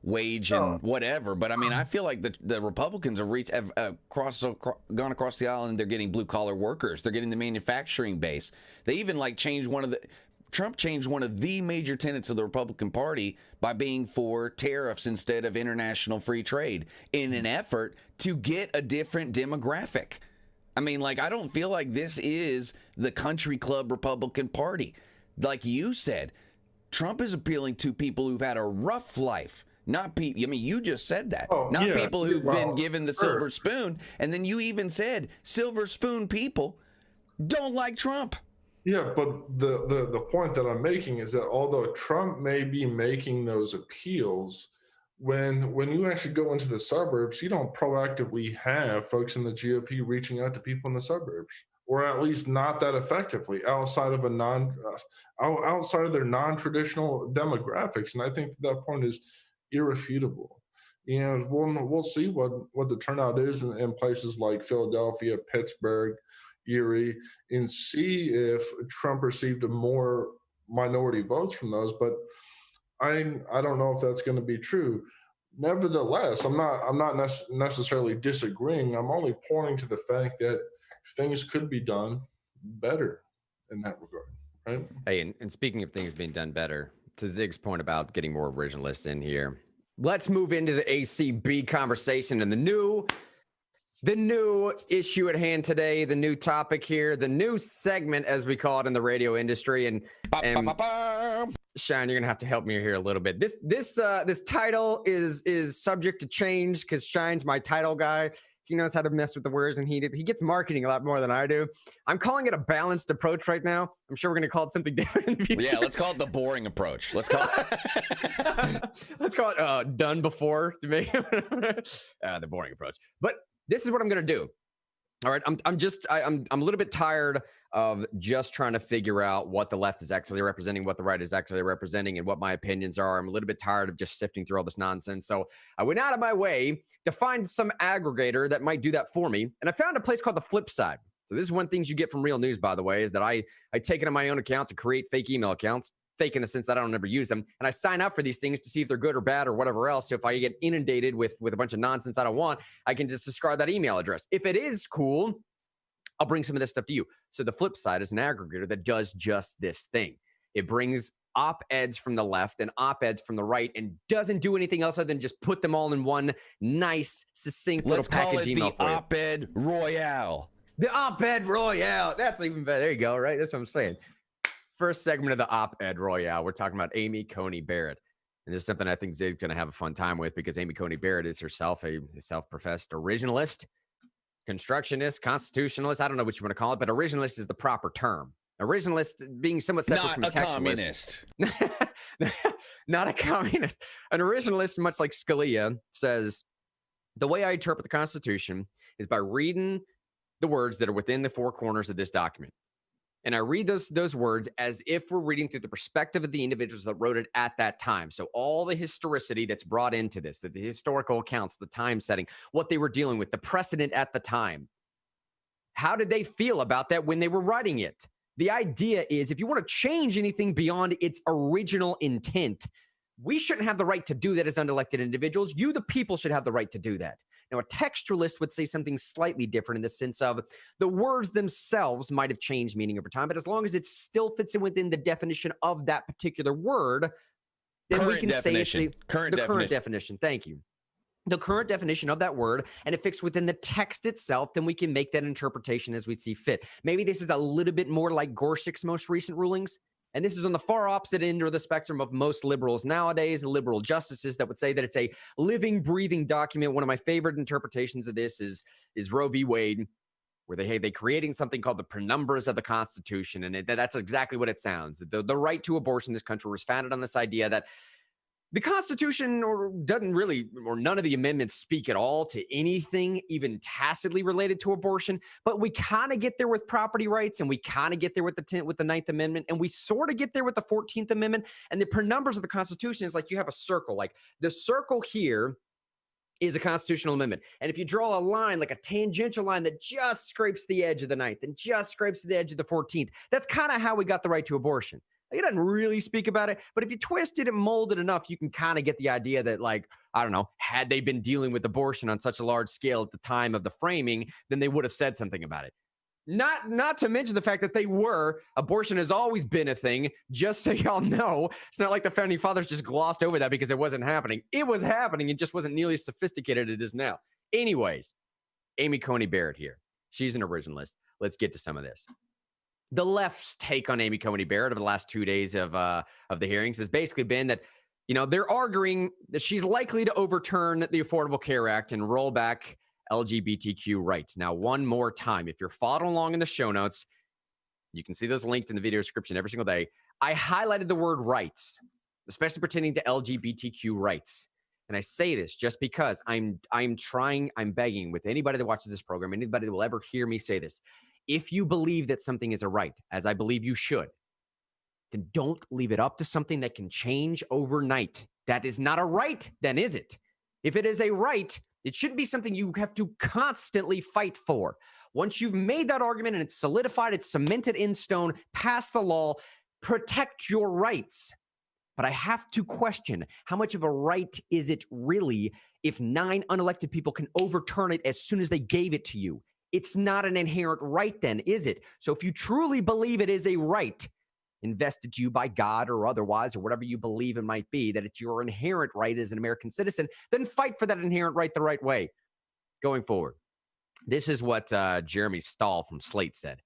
wage and whatever. But, I mean, I feel like the Republicans have gone across the aisle and they're getting blue-collar workers. They're getting the manufacturing base. They even, Trump changed one of the major tenets of the Republican Party by being for tariffs instead of international free trade in an effort to get a different demographic. I mean, I don't feel like this is the country club Republican Party. Like you said, Trump is appealing to people who've had a rough life. Not people. I mean, you just said that. People who've been given the silver spoon. And then you even said silver spoon people don't like Trump. Yeah, but the point that I'm making is that although Trump may be making those appeals, when you actually go into the suburbs, you don't proactively have folks in the GOP reaching out to people in the suburbs, or at least not that effectively outside of outside of their non-traditional demographics. And I think that point is irrefutable. We'll see what the turnout is in places like Philadelphia, Pittsburgh, Erie, and see if Trump received more minority votes from those. But I don't know if that's going to be true. Nevertheless, I'm not necessarily disagreeing. I'm only pointing to the fact that things could be done better in that regard, right? Hey, and speaking of things being done better, to Zig's point about getting more originalists in here, let's move into the ACB conversation and the new issue at hand today, the new topic here, the new segment, as we call it in the radio industry. And Shine, you're gonna have to help me here a little bit. This title is subject to change because Shine's my title guy. He knows how to mess with the words, and he gets marketing a lot more than I do. I'm calling it a balanced approach right now. I'm sure we're going to call it something different in the future. Yeah, let's call it the boring approach. Let's call it done before. The boring approach. But this is what I'm going to do. All right, I'm a little bit tired of just trying to figure out what the left is actually representing, what the right is actually representing, and what my opinions are. I'm a little bit tired of just sifting through all this nonsense. So I went out of my way to find some aggregator that might do that for me. And I found a place called The Flip Side. So this is one thing you get from Real News, by the way, is that I take it on my own account to create fake email accounts. Fake in the sense that I don't ever use them. And I sign up for these things to see if they're good or bad or whatever else. So if I get inundated with a bunch of nonsense I don't want, I can just discard that email address. If it is cool, I'll bring some of this stuff to you. So The Flip Side is an aggregator that does just this thing. It brings op-eds from the left and op-eds from the right and doesn't do anything else other than just put them all in one nice, succinct little package email for you. Let's call it the Op-Ed Royale. The Op-Ed Royale. That's even better. There you go, right? That's what I'm saying. First segment of the Op-Ed Royale, we're talking about Amy Coney Barrett. And this is something I think Zig's going to have a fun time with because Amy Coney Barrett is herself a self-professed originalist. constructionist, constitutionalist, I don't know what you want to call it, but originalist is the proper term. Originalist being somewhat separate from Not a textualist. communist. Not a communist. An originalist, much like Scalia, says, the way I interpret the Constitution is by reading the words that are within the four corners of this document. And I read those words as if we're reading through the perspective of the individuals that wrote it at that time. So all the historicity that's brought into this, the historical accounts, the time setting, what they were dealing with, the precedent at the time. How did they feel about that when they were writing it? The idea is if you want to change anything beyond its original intent, we shouldn't have the right to do that as unelected individuals. You, the people, should have the right to do that. Now, a textualist would say something slightly different in the sense of the words themselves might have changed meaning over time, but as long as it still fits in within the definition of that particular word, then we can say it's the current definition. Thank you. The current definition of that word, and it fits within the text itself, then we can make that interpretation as we see fit. Maybe this is a little bit more like Gorsuch's most recent rulings. And this is on the far opposite end of the spectrum of most liberals nowadays, and liberal justices that would say that it's a living, breathing document. One of my favorite interpretations of this is Roe v. Wade, where they creating something called the penumbras of the Constitution. And that's exactly what it sounds. The right to abortion in this country was founded on this idea that the Constitution doesn't really, or none of the amendments speak at all to anything even tacitly related to abortion, but we kind of get there with property rights, and we kind of get there with the Ninth Amendment, and we sort of get there with the 14th Amendment. And the penumbras of the Constitution is like you have a circle. Like the circle here is a constitutional amendment. And if you draw a line, like a tangential line that just scrapes the edge of the Ninth and just scrapes the edge of the 14th, that's kind of how we got the right to abortion. It doesn't really speak about it, but if you twist it and mold it enough, you can kind of get the idea that, like, I don't know, had they been dealing with abortion on such a large scale at the time of the framing, then they would have said something about it. Not to mention the fact that they were. Abortion has always been a thing, just so y'all know. It's not like the Founding Fathers just glossed over that because it wasn't happening. It was happening. It just wasn't nearly as sophisticated as it is now. Anyways, Amy Coney Barrett here. She's an originalist. Let's get to some of this. The left's take on Amy Coney Barrett over the last 2 days of the hearings has basically been that, you know, they're arguing that she's likely to overturn the Affordable Care Act and roll back LGBTQ rights. Now, one more time, if you're following along in the show notes, you can see those linked in the video description every single day. I highlighted the word rights, especially pertaining to LGBTQ rights. And I say this just because I'm begging with anybody that watches this program, anybody that will ever hear me say this. If you believe that something is a right, as I believe you should, then don't leave it up to something that can change overnight. That is not a right, then, is it? If it is a right, it shouldn't be something you have to constantly fight for. Once you've made that argument and it's solidified, it's cemented in stone, pass the law, protect your rights. But I have to question, how much of a right is it really if 9 unelected people can overturn it as soon as they gave it to you? It's not an inherent right then, is it? So if you truly believe it is a right invested to you by God or otherwise, or whatever you believe it might be, that it's your inherent right as an American citizen, then fight for that inherent right the right way going forward. This is what Jeremy Stahl from Slate said.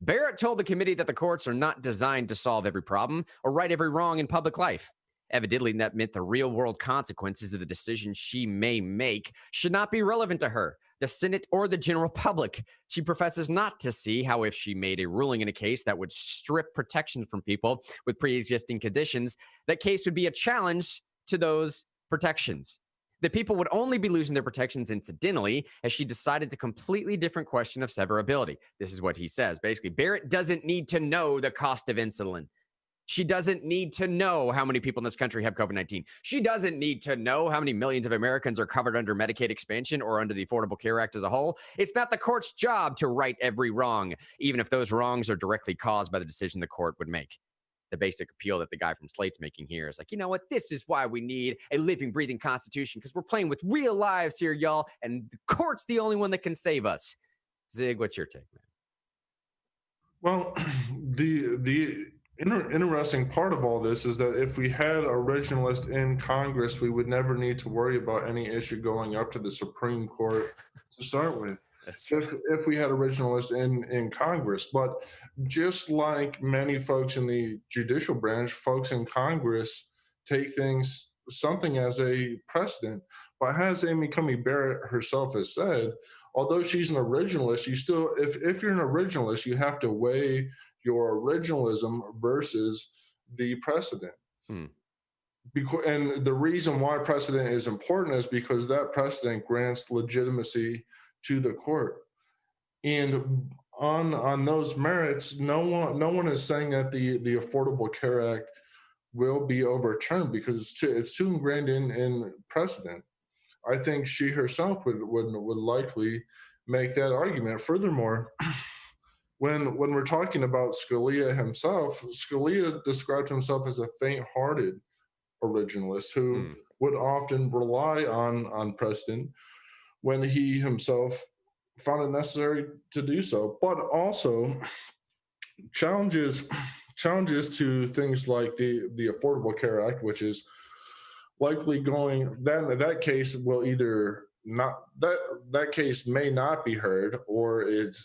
Barrett told the committee that the courts are not designed to solve every problem or right every wrong in public life. Evidently, that meant the real-world consequences of the decisions she may make should not be relevant to her, the Senate, or the general public. She professes not to see how if she made a ruling in a case that would strip protection from people with pre-existing conditions, that case would be a challenge to those protections. The people would only be losing their protections incidentally, as she decided the completely different question of severability. This is what he says. Basically, Barrett doesn't need to know the cost of insulin. She doesn't need to know how many people in this country have COVID-19. She doesn't need to know how many millions of Americans are covered under Medicaid expansion or under the Affordable Care Act as a whole. It's not the court's job to right every wrong, even if those wrongs are directly caused by the decision the court would make. The basic appeal that the guy from Slate's making here is like, you know what? This is why we need a living, breathing constitution, because we're playing with real lives here, y'all, and the court's the only one that can save us. Zig, what's your take, man? Well, the interesting part of all this is that if we had originalists in Congress, we would never need to worry about any issue going up to the Supreme Court to start with. That's true. If we had originalists in Congress. But just like many folks in the judicial branch, folks in Congress take things something as a precedent. But as Amy Coney Barrett herself has said, although she's an originalist, you still, if you're an originalist, you have to weigh your originalism versus the precedent. And the reason why precedent is important is because that precedent grants legitimacy to the court. And on those merits, no one is saying that the Affordable Care Act will be overturned because it's too ingrained in precedent. I think she herself would likely make that argument. Furthermore, when we're talking about Scalia himself, Scalia described himself as a faint-hearted originalist who would often rely on precedent when he himself found it necessary to do so, but also challenges to things like the Affordable Care Act, which is likely going, that case will either not, that case may not be heard, or it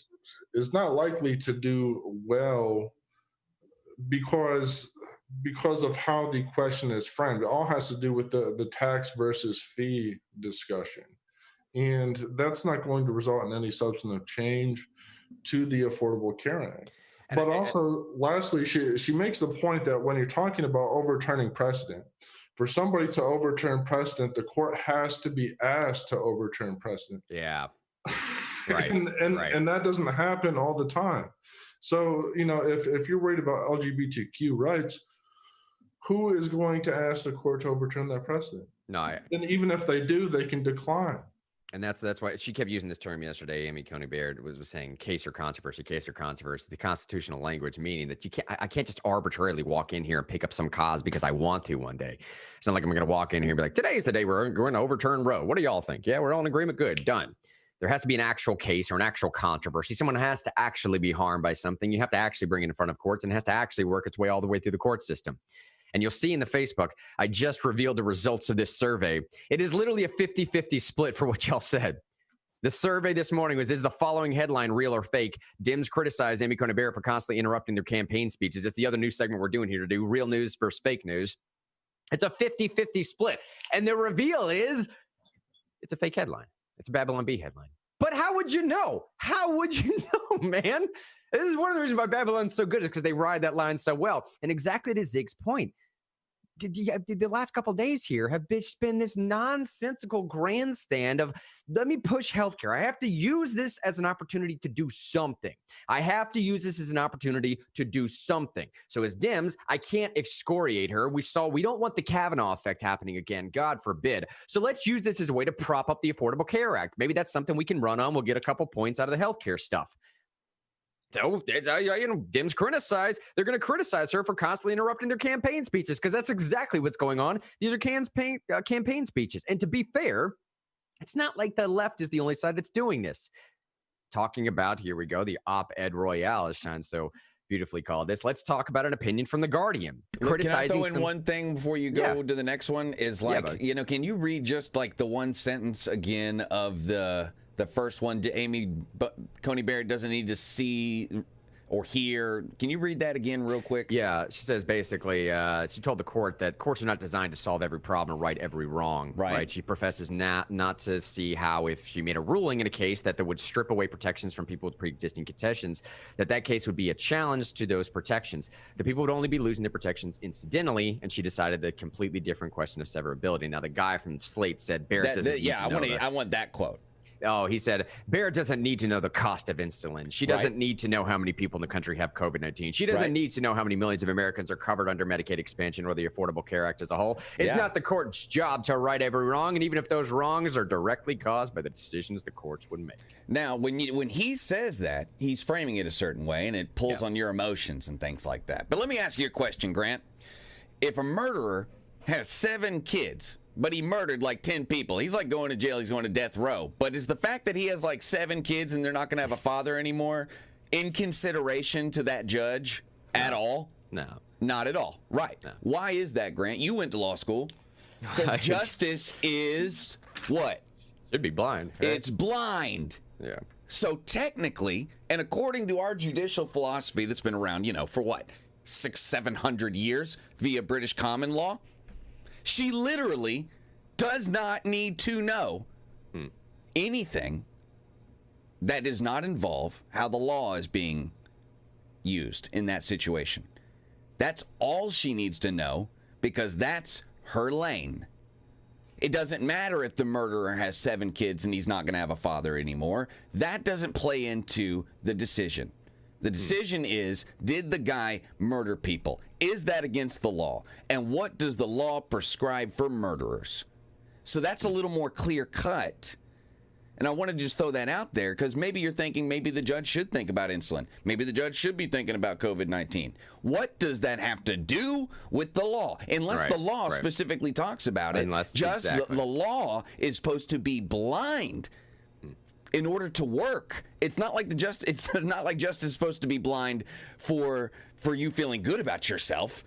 is not likely to do well because of how the question is framed. It all has to do with the tax versus fee discussion. And that's not going to result in any substantive change to the Affordable Care Act. But also, lastly, she makes the point that when you're talking about overturning precedent, for somebody to overturn precedent, the court has to be asked to overturn precedent. Yeah. Right. and that doesn't happen all the time. So, if you're worried about LGBTQ rights, who is going to ask the court to overturn that precedent? No. And even if they do, they can decline. And that's why she kept using this term yesterday. Amy Coney Barrett was saying case or controversy, the constitutional language, meaning that I can't just arbitrarily walk in here and pick up some cause because I want to one day. It's not like I'm going to walk in here and be like, today's the day we're going to overturn Roe. What do y'all think? Yeah, we're all in agreement. Good, done. There has to be an actual case or an actual controversy. Someone has to actually be harmed by something. You have to actually bring it in front of courts, and it has to actually work its way all the way through the court system. And you'll see in the Facebook, I just revealed the results of this survey. It is literally a 50-50 split for what y'all said. The survey this morning was, is the following headline real or fake? Dems criticize Amy Coney Barrett for constantly interrupting their campaign speeches. It's the other news segment we're doing here to do real news versus fake news. It's a 50-50 split. And the reveal is it's a fake headline. It's a Babylon Bee headline. But how would you know? How would you know, man? This is one of the reasons why Babylon's so good, is because they ride that line so well. And exactly to Zig's point, the last couple of days here have been this nonsensical grandstand of, let me push healthcare. I have to use this as an opportunity to do something. I have to use this as an opportunity to do something. So as Dems, I can't excoriate her. We don't want the Kavanaugh effect happening again, God forbid. So let's use this as a way to prop up the Affordable Care Act. Maybe that's something we can run on. We'll get a couple points out of the healthcare stuff. So, Dems criticize. They're going to criticize her for constantly interrupting their campaign speeches, because that's exactly what's going on. These are campaign speeches. And to be fair, it's not like the left is the only side that's doing this. Talking about, here we go, the op-ed royale, as Sean so beautifully called this. Let's talk about an opinion from The Guardian. Criticizing. Can I throw in one thing before you go to the next one? Is can you read just like the one sentence again of the first one? Amy Coney Barrett doesn't need to see or hear. Can you read that again real quick? Yeah, she says basically, she told the court that courts are not designed to solve every problem or right every wrong. Right. She professes not to see how, if she made a ruling in a case that would strip away protections from people with pre-existing conditions, that case would be a challenge to those protections. The people would only be losing their protections incidentally, and she decided the completely different question of severability. Now, the guy from Slate said Barrett doesn't need to know I want that quote. Oh, he said, Barrett doesn't need to know the cost of insulin. She doesn't need to know how many people in the country have COVID-19. She doesn't need to know how many millions of Americans are covered under Medicaid expansion or the Affordable Care Act as a whole. It's not the court's job to right every wrong, and even if those wrongs are directly caused by the decisions the courts would make. Now, when he says that, he's framing it a certain way, and it pulls on your emotions and things like that. But let me ask you a question, Grant. If a murderer has 7 kids, but he murdered like 10 people, he's like going to jail, he's going to death row. But is the fact that he has like 7 kids and they're not going to have a father anymore in consideration to that judge at all? No. Not at all. Right. No. Why is that, Grant? You went to law school. Because justice is what? Should be blind. Right? It's blind. Yeah. So technically, and according to our judicial philosophy that's been around, for what, 600-700 years via British common law, She literally does not need to know anything that does not involve how the law is being used in that situation. That's all she needs to know, because that's her lane. It doesn't matter if the murderer has 7 kids and he's not going to have a father anymore. That doesn't play into the decision. The decision is, did the guy murder people? Is that against the law? And what does the law prescribe for murderers? So that's a little more clear cut. And I wanted to just throw that out there, because maybe you're thinking maybe the judge should think about insulin. Maybe the judge should be thinking about COVID-19. What does that have to do with the law? Unless the law specifically talks about it. Unless, just exactly. the law is supposed to be blind in order to work. It's not like it's not like justice is supposed to be blind for you feeling good about yourself.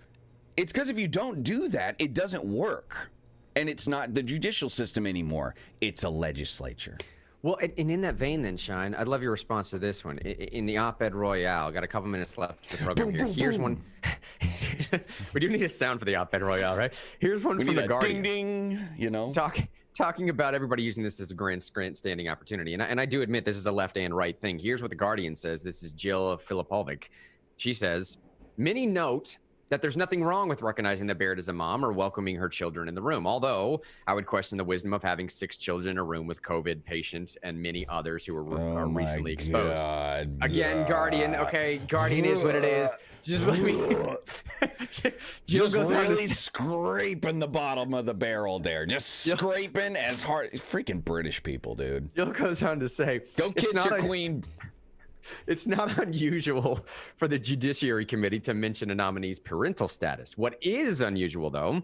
It's because if you don't do that, it doesn't work. And it's not the judicial system anymore. It's a legislature. Well, and in that vein then, Shine, I'd love your response to this one. In the op-ed Royale, got a couple minutes left of the program here. Here's one. We do need a sound for the op-ed Royale, right? Here's one from the Guardian. Ding, ding, you know. Talking about everybody using this as a grandstanding opportunity. And I do admit this is a left and right thing. Here's what the Guardian says. This is Jill Filipovic. She says, many note that there's nothing wrong with recognizing that Barrett is a mom or welcoming her children in the room. Although I would question the wisdom of having 6 children in a room with COVID patients and many others who are recently exposed. Again, Guardian. Okay, Guardian is what it is. Just let me. Jill just goes really scraping the bottom of the barrel there. Just scraping as hard. Freaking British people, dude. Jill goes on to say, "Go kiss your queen." It's not unusual for the Judiciary Committee to mention a nominee's parental status. What is unusual, though,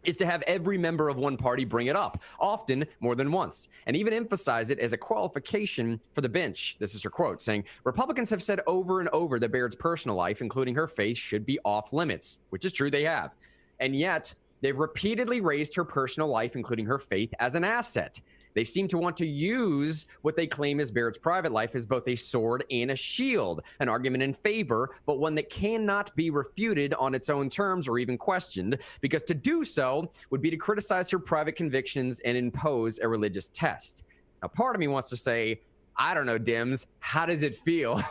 is to have every member of one party bring it up, often more than once, and even emphasize it as a qualification for the bench. This is her quote, saying, Republicans have said over and over that Barrett's personal life, including her faith, should be off limits, which is true, they have. And yet, they've repeatedly raised her personal life, including her faith, as an asset. They seem to want to use what they claim is Barrett's private life as both a sword and a shield, an argument in favor, but one that cannot be refuted on its own terms or even questioned, because to do so would be to criticize her private convictions and impose a religious test. Now, part of me wants to say, I don't know, Dims, how does it feel?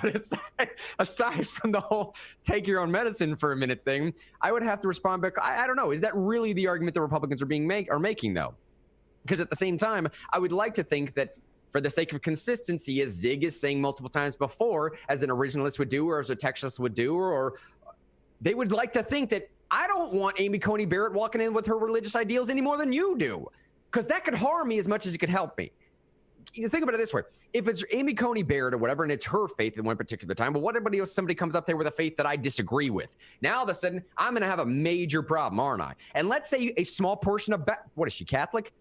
But aside from the whole take your own medicine for a minute thing, I would have to respond back, I don't know. Is that really the argument the Republicans are making, though? Because at the same time, I would like to think that for the sake of consistency, as Zig is saying multiple times before, as an originalist would do or as a textualist would do, or they would like to think that I don't want Amy Coney Barrett walking in with her religious ideals any more than you do, because that could harm me as much as it could help me. You think about it this way. If it's Amy Coney Barrett or whatever, and it's her faith at one particular time, but what if somebody comes up there with a faith that I disagree with? Now, all of a sudden, I'm going to have a major problem, aren't I? And let's say a small portion of, what is she, Catholic?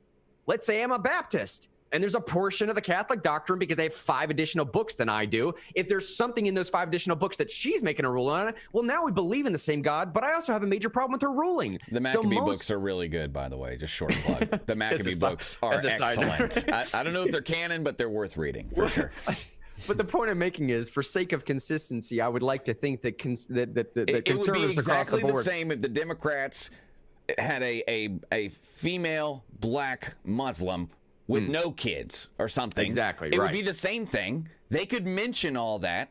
Let's say I'm a Baptist, and there's a portion of the Catholic doctrine because they have 5 additional books than I do. If there's something in those 5 additional books that she's making a rule on, well, now we believe in the same God, but I also have a major problem with her ruling. The Maccabee books are really good, by the way. Just short plug. The Maccabee books are excellent. I don't know if they're canon, but they're worth reading for sure. But the point I'm making is, for sake of consistency, I would like to think that that it conservatives would be exactly across the board, the same if the Democrats had a female black Muslim with no kids or something. Exactly, it right. would be the same thing. They could mention all that,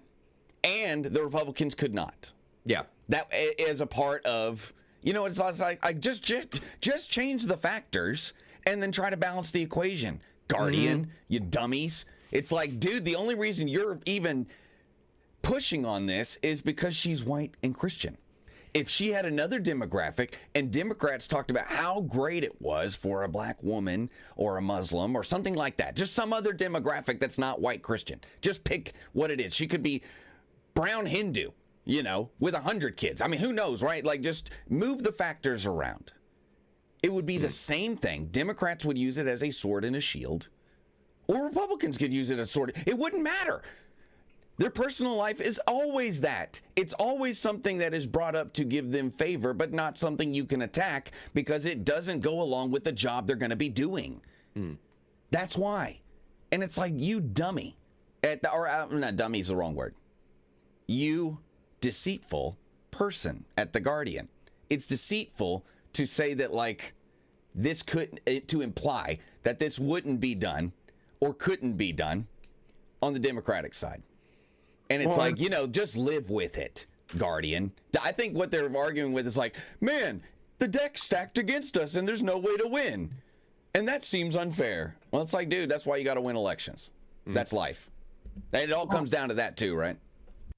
and the Republicans could not. Yeah, that is a part of, it's like I just change the factors and then try to balance the equation. Guardian, you dummies. It's like, dude, the only reason you're even pushing on this is because she's white and Christian. If she had another demographic and Democrats talked about how great it was for a black woman or a Muslim or something like that, just some other demographic that's not white Christian, just pick what it is. She could be brown Hindu, with 100 kids. I mean, who knows, right? Like, just move the factors around. It would be the same thing. Democrats would use it as a sword and a shield, or Republicans could use it as a sword. It wouldn't matter. Their personal life is always that. It's always something that is brought up to give them favor, but not something you can attack because it doesn't go along with the job they're going to be doing. That's why. And it's like, you dummy. Not dummy is the wrong word. You deceitful person at The Guardian. It's deceitful to say that, like, this to imply that this wouldn't be done or couldn't be done on the Democratic side. And it's like, you know, just live with it, Guardian. I think what they're arguing with is like, man, the deck's stacked against us and there's no way to win. And that seems unfair. Well, it's like, dude, that's why you got to win elections. That's life. It all comes down to that too, right?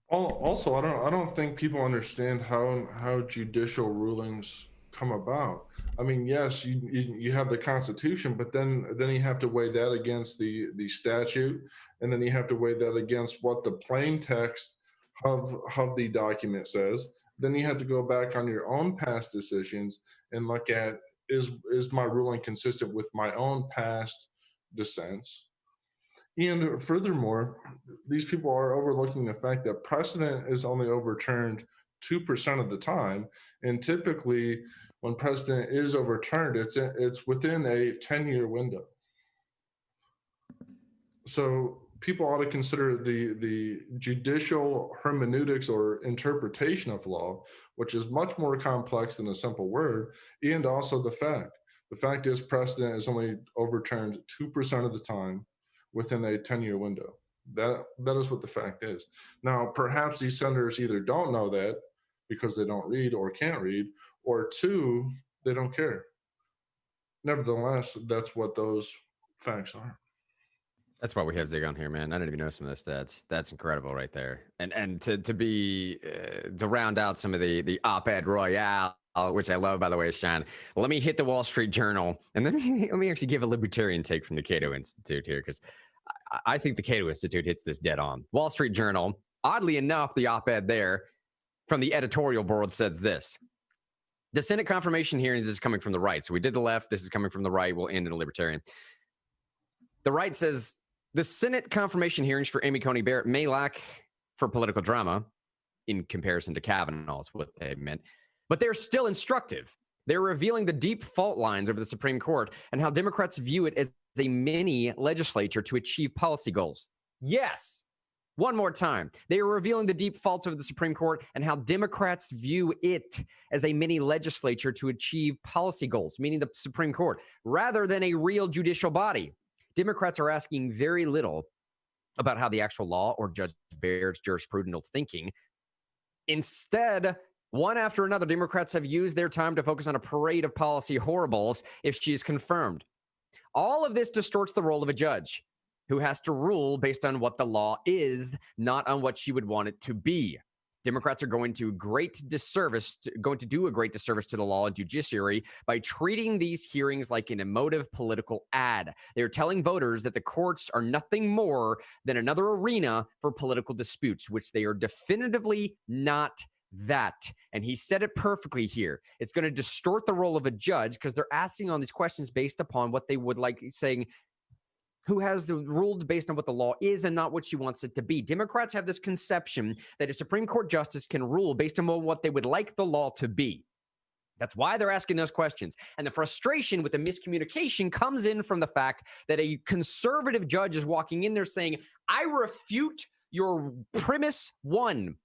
Also, I don't think people understand how judicial rulings come about. I mean, yes, you have the Constitution, but then you have to weigh that against the statute, and then you have to weigh that against what the plain text of the document says. Then you have to go back on your own past decisions and look at, is my ruling consistent with my own past dissents? And furthermore, these people are overlooking the fact that precedent is only overturned 2% of the time, and typically when precedent is overturned, it's within a 10-year window. So people ought to consider the judicial hermeneutics or interpretation of law, which is much more complex than a simple word, and also the fact. The fact is precedent is only overturned 2% of the time within a 10-year window. That is what the fact is. Now, perhaps these senators either don't know that because they don't read or can't read, or two, they don't care. Nevertheless, that's what those facts are. That's why we have Zig on here, man. I didn't even know some of those stats. That's incredible right there. And to round out some of the op-ed royale, which I love, by the way, Sean. Let me hit the Wall Street Journal, and let me actually give a libertarian take from the Cato Institute here, because I think the Cato Institute hits this dead on. Wall Street Journal, oddly enough, the op-ed there from the editorial board says this. The Senate confirmation hearing, this is coming from the right. So we did the left. This is coming from the right. We'll end in a libertarian. The right says, the Senate confirmation hearings for Amy Coney Barrett may lack for political drama in comparison to Kavanaugh is what they meant, but they're still instructive. They're revealing the deep fault lines over the Supreme Court and how Democrats view it as a mini legislature to achieve policy goals. Yes. One more time. They are revealing the deep faults of the Supreme Court and how Democrats view it as a mini legislature to achieve policy goals, meaning the Supreme Court, rather than a real judicial body. Democrats are asking very little about how the actual law or Judge Barrett's jurisprudential thinking. Instead, one after another, Democrats have used their time to focus on a parade of policy horribles if she is confirmed. All of this distorts the role of a judge who has to rule based on what the law is, not on what she would want it to be. Democrats are going to do a great disservice to the law and judiciary by treating these hearings like an emotive political ad. They're telling voters that the courts are nothing more than another arena for political disputes, which they are definitively not that. And he said it perfectly here. It's going to distort the role of a judge because they're asking all these questions based upon what they would like, saying, who has ruled based on what the law is and not what she wants it to be. Democrats have this conception that a Supreme Court justice can rule based on what they would like the law to be. That's why they're asking those questions. And the frustration with the miscommunication comes in from the fact that a conservative judge is walking in there saying, I refute your premise one.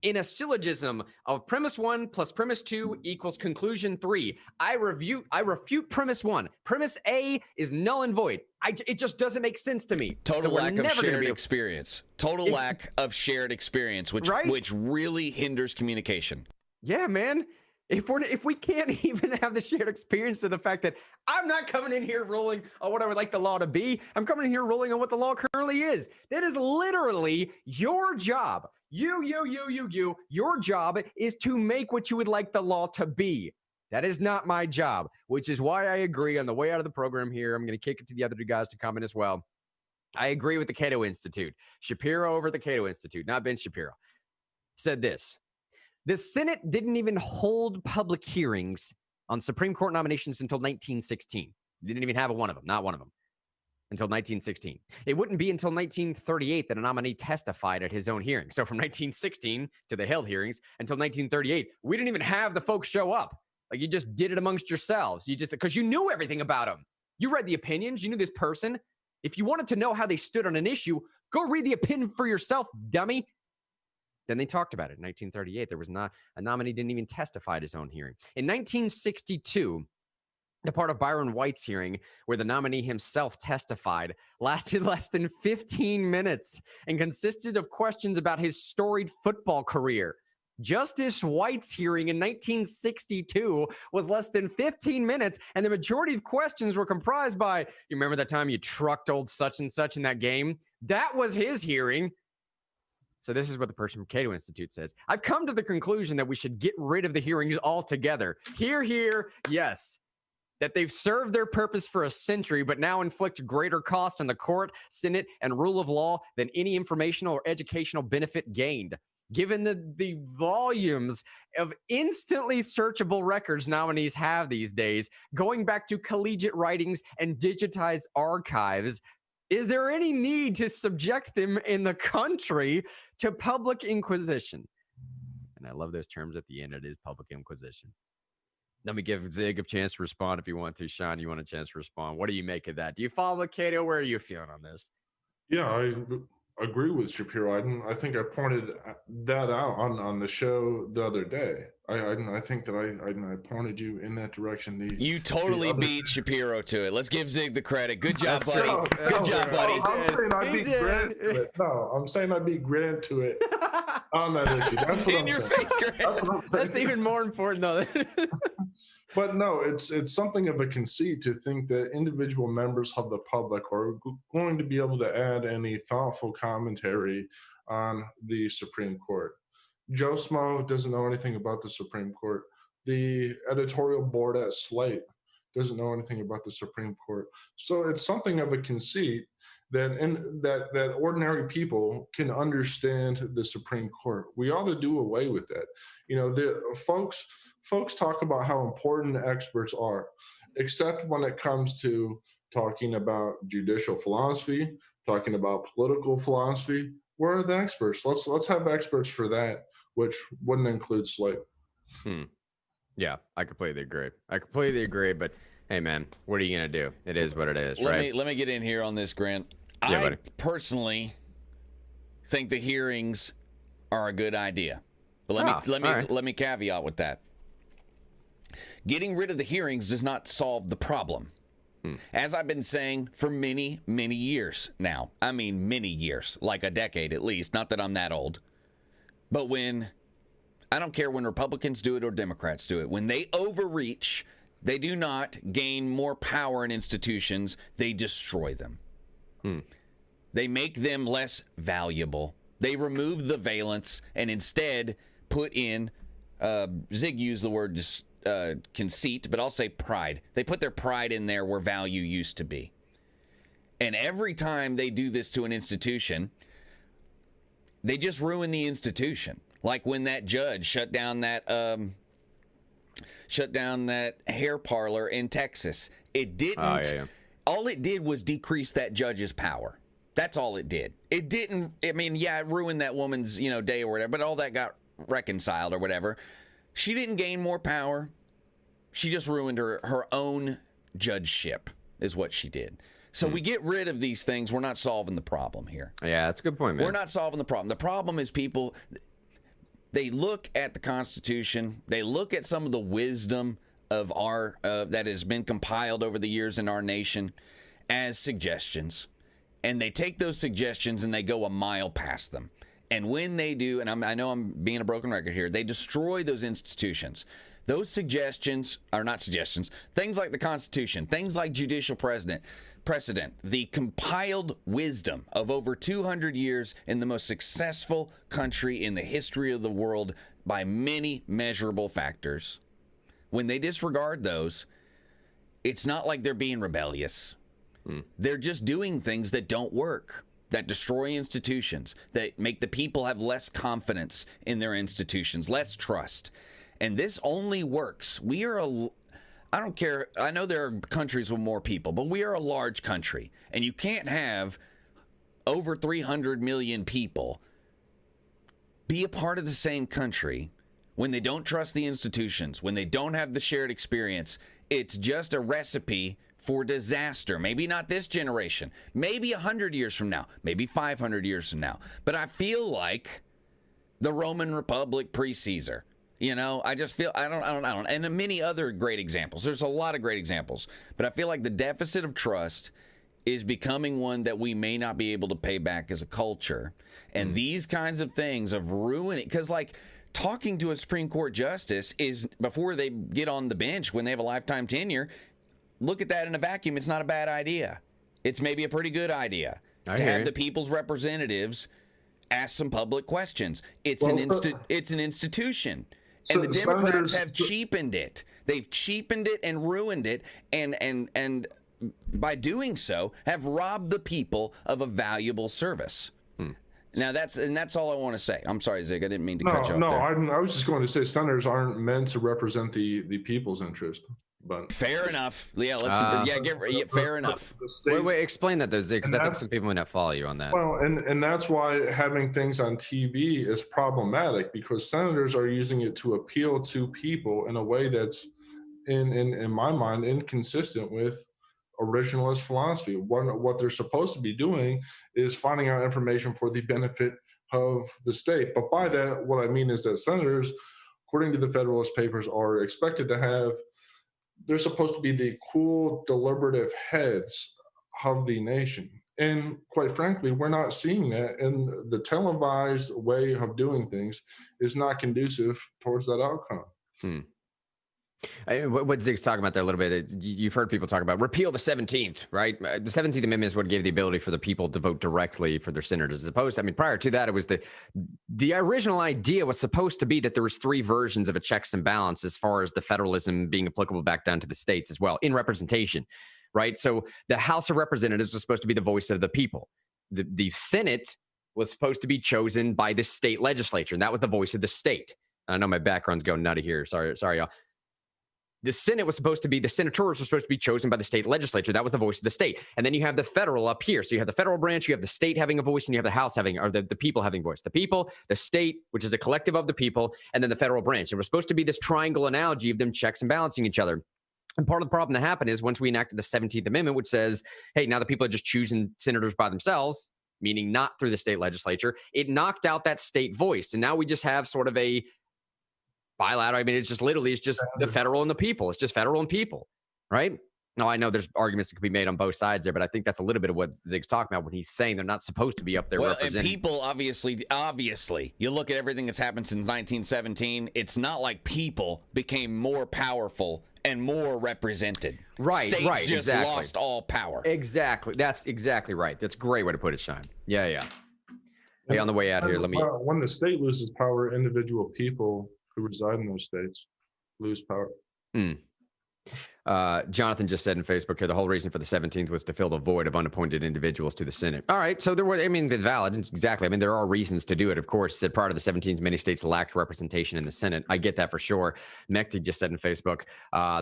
In a syllogism of premise 1 plus premise 2 equals conclusion 3. I refute premise 1. Premise A is null and void. It just doesn't make sense to me. Total lack of shared experience. Total lack of shared experience, which really hinders communication. Yeah, man. If we can't even have the shared experience of the fact that I'm not coming in here ruling on what I would like the law to be, I'm coming in here ruling on what the law currently is. That is literally your job. Your job is to make what you would like the law to be. That is not my job, which is why I agree on the way out of the program here. I'm going to kick it to the other two guys to comment as well. I agree with the Cato Institute. Shapiro over the Cato Institute, not Ben Shapiro, said this. The Senate didn't even hold public hearings on Supreme Court nominations until 1916. They didn't even have one of them, not one of them, until 1916. It wouldn't be until 1938 that a nominee testified at his own hearing. So from 1916 to the held hearings until 1938, we didn't even have the folks show up. Like, you just did it amongst yourselves. Because you knew everything about them. You read the opinions. You knew this person. If you wanted to know how they stood on an issue, go read the opinion for yourself, dummy. Then they talked about it. In 1938, there was not a nominee didn't even testify at his own hearing. In 1962, the part of Byron White's hearing where the nominee himself testified lasted less than 15 minutes and consisted of questions about his storied football career. Justice White's hearing in 1962 was less than 15 minutes, and the majority of questions were comprised by, you remember that time you trucked old such and such in that game? That was his hearing. So this is what the person from Cato Institute says. I've come to the conclusion that we should get rid of the hearings altogether. Hear, hear, yes. That they've served their purpose for a century, but now inflict greater cost on the court, Senate, and rule of law than any informational or educational benefit gained. Given the volumes of instantly searchable records nominees have these days, going back to collegiate writings and digitized archives, is there any need to subject them in the country to public inquisition? And I love those terms at the end. It is public inquisition. Let me give Zig a chance to respond if you want to. Sean, you want a chance to respond? What do you make of that? Do you follow Cato? Where are you feeling on this? Yeah, I agree with Shapiro. I think I pointed that out on the show the other day. I think that I pointed you in that direction. You totally beat Shapiro to it. Let's give Zig the credit. Good job, buddy. Good job, buddy. I'm saying I beat Grant to it on that issue. That's what in your face, Grant. That's even more important, though. But no, it's something of a conceit to think that individual members of the public are going to be able to add any thoughtful commentary on the Supreme Court. Joe Smo doesn't know anything about the Supreme Court. The editorial board at Slate doesn't know anything about the Supreme Court. So it's something of a conceit that ordinary people can understand the Supreme Court. We ought to do away with that. You know, the folks talk about how important experts are, except when it comes to talking about judicial philosophy, talking about political philosophy. Where are the experts? Let's have experts for that, which wouldn't include Slate. Yeah, I completely agree. But hey, man, what are you gonna do? It is what it is, right? Let me get in here on this, Grant. Yeah, I personally think the hearings are a good idea, but let me caveat with that. Getting rid of the hearings does not solve the problem. As I've been saying for many, many years now. I mean, many years, like a decade at least. Not that I'm that old. But I don't care when Republicans do it or Democrats do it. When they overreach, they do not gain more power in institutions. They destroy them. They make them less valuable. They remove the valence and instead put in, Zig used the word conceit, but I'll say pride. They put their pride in there where value used to be. And every time they do this to an institution, they just ruin the institution. Like when that judge shut down that hair parlor in Texas. It didn't. All it did was decrease that judge's power. That's all it did. It didn't. I mean, yeah, it ruined that woman's day or whatever. But all that got reconciled or whatever. She didn't gain more power. She just ruined her own judgeship is what she did. So we get rid of these things. We're not solving the problem here. Yeah, that's a good point, man. We're not solving the problem. The problem is people, they look at the Constitution. They look at some of the wisdom of our that has been compiled over the years in our nation as suggestions. And they take those suggestions and they go a mile past them. And when they do, and I know I'm being a broken record here, they destroy those institutions. Those suggestions are not suggestions. Things like the Constitution, things like judicial precedent, the compiled wisdom of over 200 years in the most successful country in the history of the world by many measurable factors. When they disregard those, it's not like they're being rebellious. They're just doing things that don't work, that destroy institutions, that make the people have less confidence in their institutions, less trust. And this only works. I don't care. I know there are countries with more people, but we are a large country. And you can't have over 300 million people be a part of the same country when they don't trust the institutions, when they don't have the shared experience. It's just a recipe for disaster. Maybe not this generation. Maybe 100 years from now. Maybe 500 years from now. But I feel like the Roman Republic pre-Caesar. You know, I just feel I don't, and many other great examples. There's a lot of great examples, but I feel like the deficit of trust is becoming one that we may not be able to pay back as a culture. And these kinds of things of ruining, because like talking to a Supreme Court justice is before they get on the bench when they have a lifetime tenure. Look at that in a vacuum. It's not a bad idea. It's maybe a pretty good idea to have the people's representatives ask some public questions. It's it's an institution. And the Democrats have cheapened it. They've cheapened it and ruined it, and by doing so, have robbed the people of a valuable service. Now that's all I want to say. I'm sorry, Zig. I didn't mean to cut you off there. I was just going to say senators aren't meant to represent the people's interest. But fair enough. Yeah, fair enough. Wait, explain that though, Zig, because I think some people might not follow you on that. Well, and that's why having things on TV is problematic, because senators are using it to appeal to people in a way that's, in my mind, inconsistent with originalist philosophy. What they're supposed to be doing is finding out information for the benefit of the state. But by that, what I mean is that senators, according to the Federalist Papers, are expected to have, they're supposed to be the cool, deliberative heads of the nation. And quite frankly, we're not seeing that. And the televised way of doing things is not conducive towards that outcome. What Zig's talking about there a little bit, you've heard people talk about repeal the 17th, right? The 17th Amendment is what gave the ability for the people to vote directly for their senators, as opposed to, I mean, prior to that, it was the original idea was supposed to be that there was three versions of a checks and balance as far as the federalism being applicable back down to the states as well in representation, right? So the House of Representatives was supposed to be the voice of the people. The Senate was supposed to be chosen by the state legislature, and that was the voice of the state. I know my background's going nutty here. Sorry, y'all. The Senate was supposed to be, the senators were supposed to be chosen by the state legislature. That was the voice of the state. And then you have the federal up here. So you have the federal branch, you have the state having a voice, and you have the House having, or the people having a voice. The people, the state, which is a collective of the people, and then the federal branch. It was supposed to be this triangle analogy of them checks and balancing each other. And part of the problem that happened is once we enacted the 17th Amendment, which says, hey, now the people are just choosing senators by themselves, meaning not through the state legislature, it knocked out that state voice. And now we just have sort of a bilateral. I mean, it's just the federal and the people. It's just federal and people, right? Now, I know there's arguments that could be made on both sides there, but I think that's a little bit of what Zig's talking about when he's saying they're not supposed to be up there representing. And people, obviously, you look at everything that's happened since 1917, it's not like people became more powerful and more represented. Right, States just exactly. lost all power. Exactly. That's exactly right. That's a great way to put it, Sean. Yeah. Hey, on the way out here, let me... When the state loses power, individual people who reside in those states lose power. Jonathan just said in Facebook here, the whole reason for the 17th was to fill the void of unappointed individuals to the Senate. All right. So there were, I mean, it's valid. Exactly. I mean, there are reasons to do it. Of course, prior to the 17th, many states lacked representation in the Senate. I get that for sure. Mekti just said in Facebook,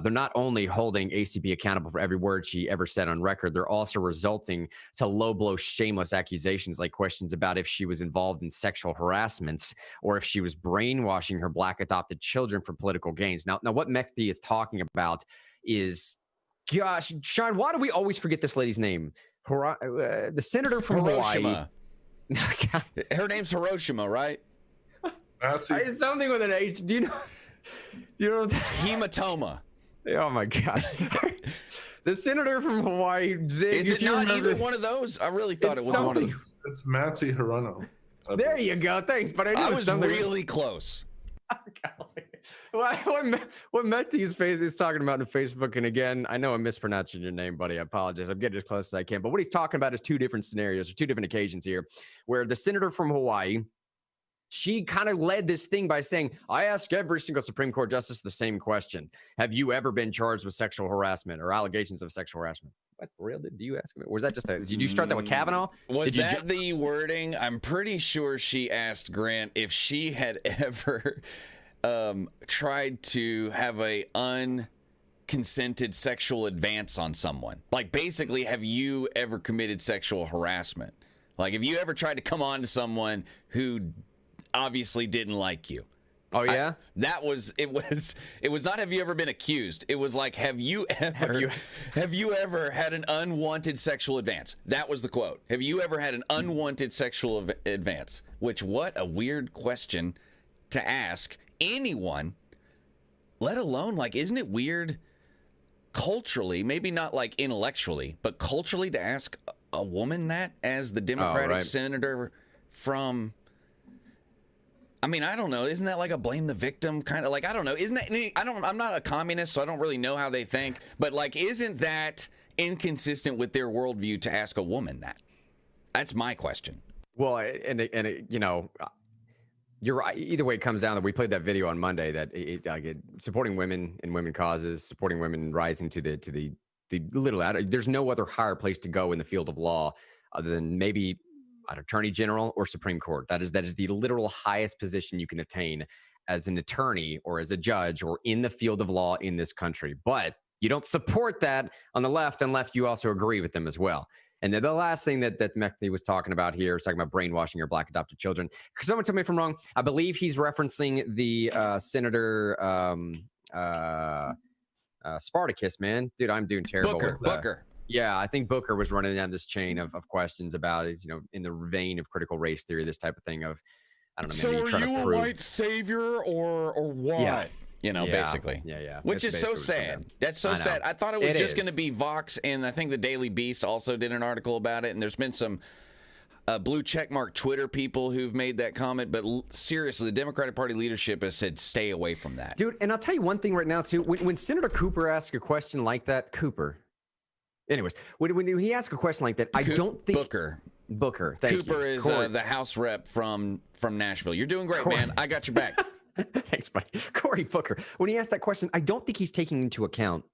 they're not only holding ACB accountable for every word she ever said on record, they're also resulting to low blow, shameless accusations like questions about if she was involved in sexual harassments or if she was brainwashing her black adopted children for political gains. Now what Mekti is talking about is, gosh, Sean, why do we always forget this lady's name? The senator from Hawaii. Her name's Hiroshima, right? It's something with an H. Do you know? Hematoma. Oh my gosh. The senator from Hawaii. Zig, is it not either one of those? I really thought it was one of them. It's Matsi Hirono. There you go. Thanks, but I was really close. What Mekti's face is talking about in Facebook, and again, I know I'm mispronouncing your name, buddy. I apologize. I'm getting as close as I can. But what he's talking about is two different scenarios or two different occasions here, where the senator from Hawaii, she kind of led this thing by saying, I ask every single Supreme Court justice the same question. Have you ever been charged with sexual harassment or allegations of sexual harassment? What, for real? Did you ask me? Or was that just did you start that with Kavanaugh? Was that the wording? I'm pretty sure she asked Grant if she had ever tried to have a unconsented sexual advance on someone. Like, basically, have you ever committed sexual harassment? Like, have you ever tried to come on to someone who obviously didn't like you? Oh yeah, it was not have you ever been accused? It was like have you ever had an unwanted sexual advance? That was the quote. Have you ever had an unwanted sexual advance? Which, what a weird question to ask anyone, let alone, like, isn't it weird culturally, maybe not like intellectually, but culturally, to ask a woman that as the Democratic senator from, I mean, I don't know. Isn't that like a blame the victim kind of, like, I don't know. Isn't that, I'm not a communist, so I don't really know how they think, but like, isn't that inconsistent with their worldview to ask a woman that? That's my question. Well, and you know, you're right. Either way, it comes down that we played that video on Monday that supporting women and women causes, supporting women rising to the literal. There's no other higher place to go in the field of law other than maybe an attorney general or Supreme Court. That is the literal highest position you can attain as an attorney or as a judge or in the field of law in this country. But you don't support that on the left, and you also agree with them as well. And then the last thing that Mehdi was talking about here is talking about brainwashing your black adopted children. Someone tell me if I'm wrong. I believe he's referencing the Senator Spartacus, man. Dude, I'm doing terrible with Booker. Yeah, I think Booker was running down this chain of questions about it, you know, in the vein of critical race theory, this type of thing of, I don't know. So are you a white savior or what? Yeah. You know, basically. Yeah. Which is so sad. That's so sad. I thought it was just going to be Vox, and I think the Daily Beast also did an article about it, and there's been some blue checkmark Twitter people who've made that comment, but seriously, the Democratic Party leadership has said stay away from that. Dude, and I'll tell you one thing right now, too. When Senator Cooper asks a question like that, anyways, when he asks a question like that, I don't think... Booker, thank you. Cooper is the House rep from Nashville. You're doing great, man. I got your back. Thanks, buddy. Cory Booker. When he asked that question, I don't think he's taking into account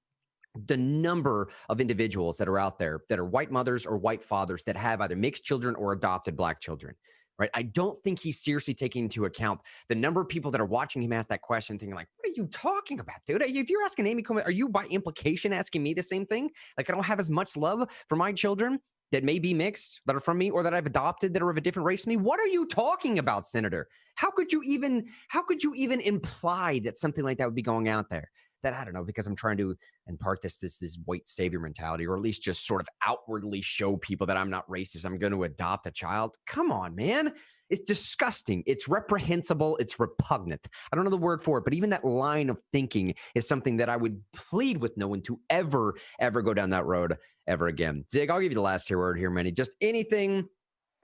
the number of individuals that are out there that are white mothers or white fathers that have either mixed children or adopted black children, right? I don't think he's seriously taking into account the number of people that are watching him ask that question thinking like, what are you talking about, dude? If you're asking Amy Coney, are you by implication asking me the same thing? Like, I don't have as much love for my children that may be mixed, that are from me, or that I've adopted that are of a different race than me? What are you talking about, Senator? How could you even imply that something like that would be going out there? That, I don't know, because I'm trying to impart this white savior mentality, or at least just sort of outwardly show people that I'm not racist. I'm going to adopt a child. Come on, man. It's disgusting. It's reprehensible. It's repugnant. I don't know the word for it, but even that line of thinking is something that I would plead with no one to ever go down that road ever again. Zig, I'll give you the last word here, Manny. Just anything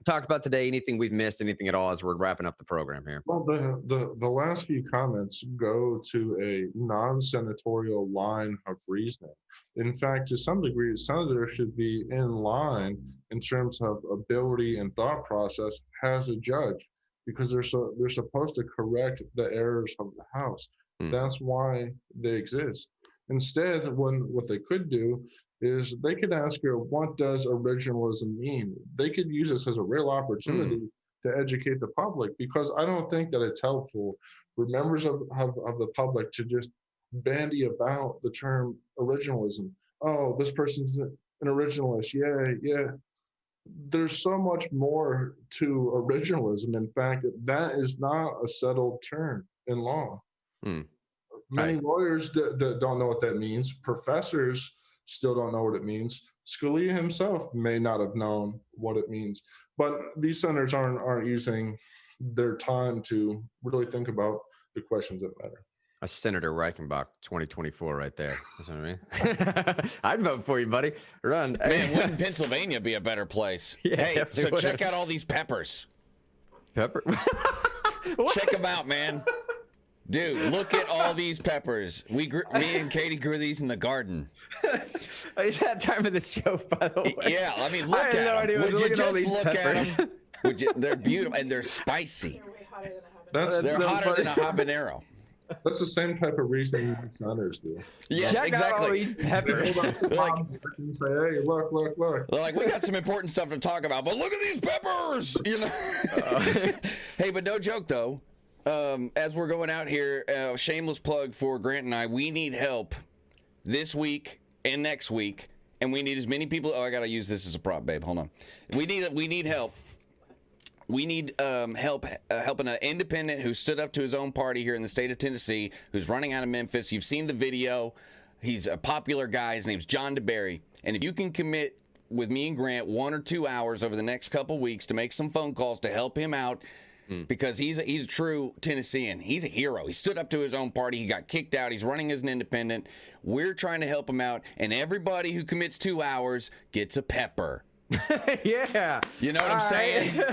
talked about today, anything we've missed, anything at all as we're wrapping up the program here. Well, the last few comments go to a non-senatorial line of reasoning. In fact, to some degree, senators should be in line in terms of ability and thought process as a judge, because they're supposed to correct the errors of the House. That's why they exist. Instead, what they could do is they could ask her, what does originalism mean? They could use this as a real opportunity to educate the public, because I don't think that it's helpful for members of the public to just bandy about the term originalism. Oh, this person's an originalist. Yeah. There's so much more to originalism. In fact, that is not a settled term in law. Many lawyers don't know what that means. Professors still don't know what it means. Scalia himself may not have known what it means. But these senators aren't using their time to really think about the questions that matter. A Senator Reichenbach 2024 right there. That's what I mean. I'd vote for you, buddy. Run. Man, wouldn't Pennsylvania be a better place? Yeah, hey, so check out all these peppers. Pepper? Check them out, man. Dude, look at all these peppers. Me and Katie grew these in the garden. It's that time of the show, by the way. Yeah, I mean, look at them. Would you just look at them? They're beautiful, and they're spicy. They're hotter than a habanero. That's the same type of reasoning senators do. Yes, check exactly. out all these peppers. Say, hey, look. They're like, we got some important stuff to talk about, but look at these peppers. You know. Hey, but no joke though. As we're going out here, shameless plug for Grant and I. We need help this week and next week, and we need as many people. Oh, I gotta use this as a prop, babe. Hold on. We need help. We need help helping an independent who stood up to his own party here in the state of Tennessee, who's running out of Memphis. You've seen the video. He's a popular guy. His name's John DeBerry. And if you can commit with me and Grant 1 or 2 hours over the next couple weeks to make some phone calls to help him out, because he's a true Tennessean. He's a hero. He stood up to his own party. He got kicked out. He's running as an independent. We're trying to help him out. And everybody who commits 2 hours gets a pepper. Yeah. You know what I'm saying?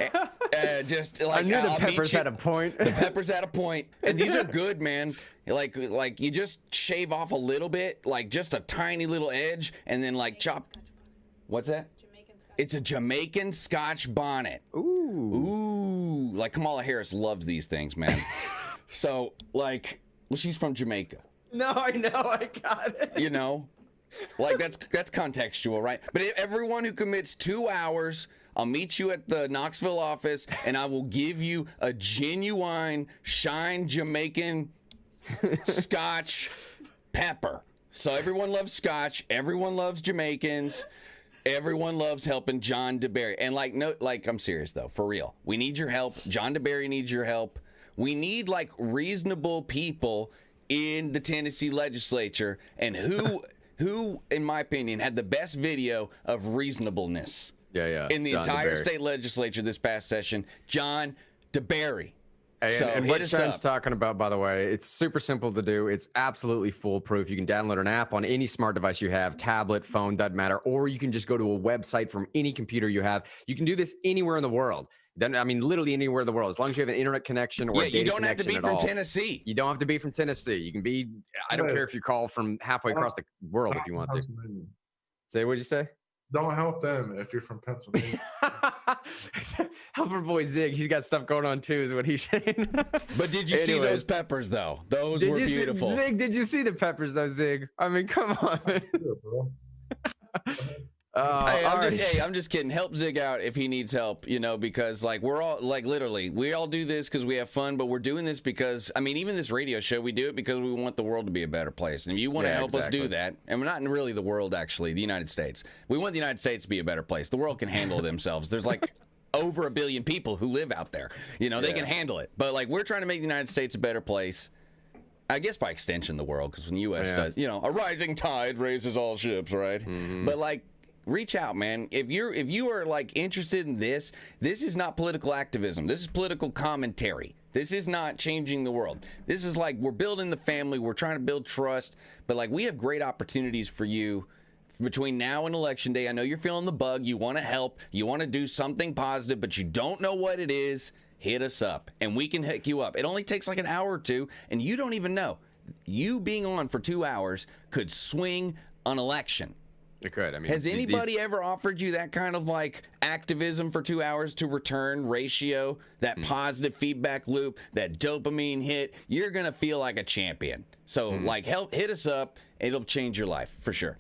Just like I knew the peppers had a point. The peppers had a point. And these are good, man. Like you just shave off a little bit, like just a tiny little edge, and then like chop. What's that? It's a Jamaican Scotch bonnet. Ooh. Like Kamala Harris loves these things, man. So, like, well, she's from Jamaica. No, I know. I got it. You know? Like, that's contextual, right? But everyone who commits 2 hours, I'll meet you at the Knoxville office, and I will give you a genuine Shine Jamaican Scotch pepper. So everyone loves Scotch. Everyone loves Jamaicans. Everyone loves helping John DeBerry. And I'm serious though, for real. We need your help. John DeBerry needs your help. We need like reasonable people in the Tennessee legislature, and who in my opinion had the best video of reasonableness. In the John entire DeBerry. state legislature this past session, John DeBerry. And what Sean's talking about, by the way, it's super simple to do. It's absolutely foolproof. You can download an app on any smart device you have, tablet, phone, doesn't matter, or you can just go to a website from any computer you have. You can do this anywhere in the world. Literally anywhere in the world, as long as you have an internet connection or a data you don't have to connection be at from all. Tennessee. You don't have to be from Tennessee. You can be, I don't care if you call from halfway across the world if you want to. Say, what'd you say? Don't help them if you're from Pennsylvania. Help our boy Zig. He's got stuff going on too, is what he's saying. But did you see those peppers though? Those were beautiful. Zig, did you see the peppers though, Zig? I mean, come on. I'm just kidding. Help Zig out if he needs help, because like we're all like literally we all do this because we have fun, but we're doing this because even this radio show, we do it because we want the world to be a better place. And if you want to help us do that, and we're not in really the world, actually, the United States. We want the United States to be a better place. The world can handle themselves. There's like over 1 billion people who live out there. They can handle it. But like we're trying to make the United States a better place. I guess by extension the world, because when the U.S. does, a rising tide raises all ships, right? Mm-hmm. But like, reach out, man. If you are like interested in this is not political activism. This is political commentary. This is not changing the world. This is like we're building the family. We're trying to build trust. But like we have great opportunities for you between now and Election Day. I know you're feeling the bug. You want to help. You want to do something positive, but you don't know what it is. Hit us up, and we can hook you up. It only takes like an hour or two, and you don't even know. You being on for 2 hours could swing an election. It could. Has anybody ever offered you that kind of like activism for 2 hours to return ratio, that positive feedback loop, that dopamine hit? You're going to feel like a champion. So hit us up. It'll change your life for sure.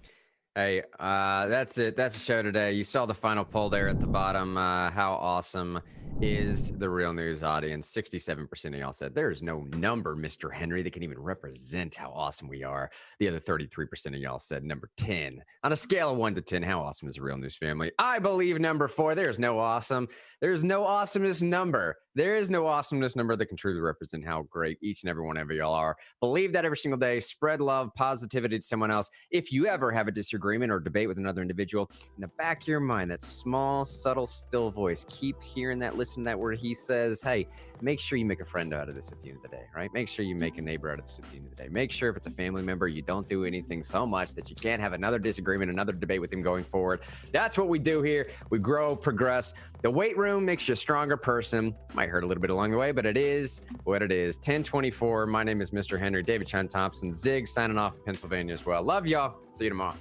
Hey, that's it. That's the show today. You saw the final poll there at the bottom. How awesome is the Real News audience? 67% of y'all said there is no number, Mr. Henry, that can even represent how awesome we are. The other 33% of y'all said number 10. On a scale of 1 to 10, how awesome is the Real News family? I believe number 4. There's no awesome. There's no awesomeness number. There is no awesomeness number that can truly represent how great each and every one of y'all are. Believe that every single day. Spread love, positivity to someone else. If you ever have a disagreement or debate with another individual, in the back of your mind, that small, subtle, still voice, keep hearing that, listen to that where he says, hey, make sure you make a friend out of this at the end of the day, right? Make sure you make a neighbor out of this at the end of the day. Make sure if it's a family member, you don't do anything so much that you can't have another disagreement, another debate with him going forward. That's what we do here. We grow, progress. The weight room makes you a stronger person. Might hurt a little bit along the way, but it is what it is. 1024. My name is Mr. Henry. David Sean Thompson. Zig signing off in Pennsylvania as well. Love y'all. See you tomorrow.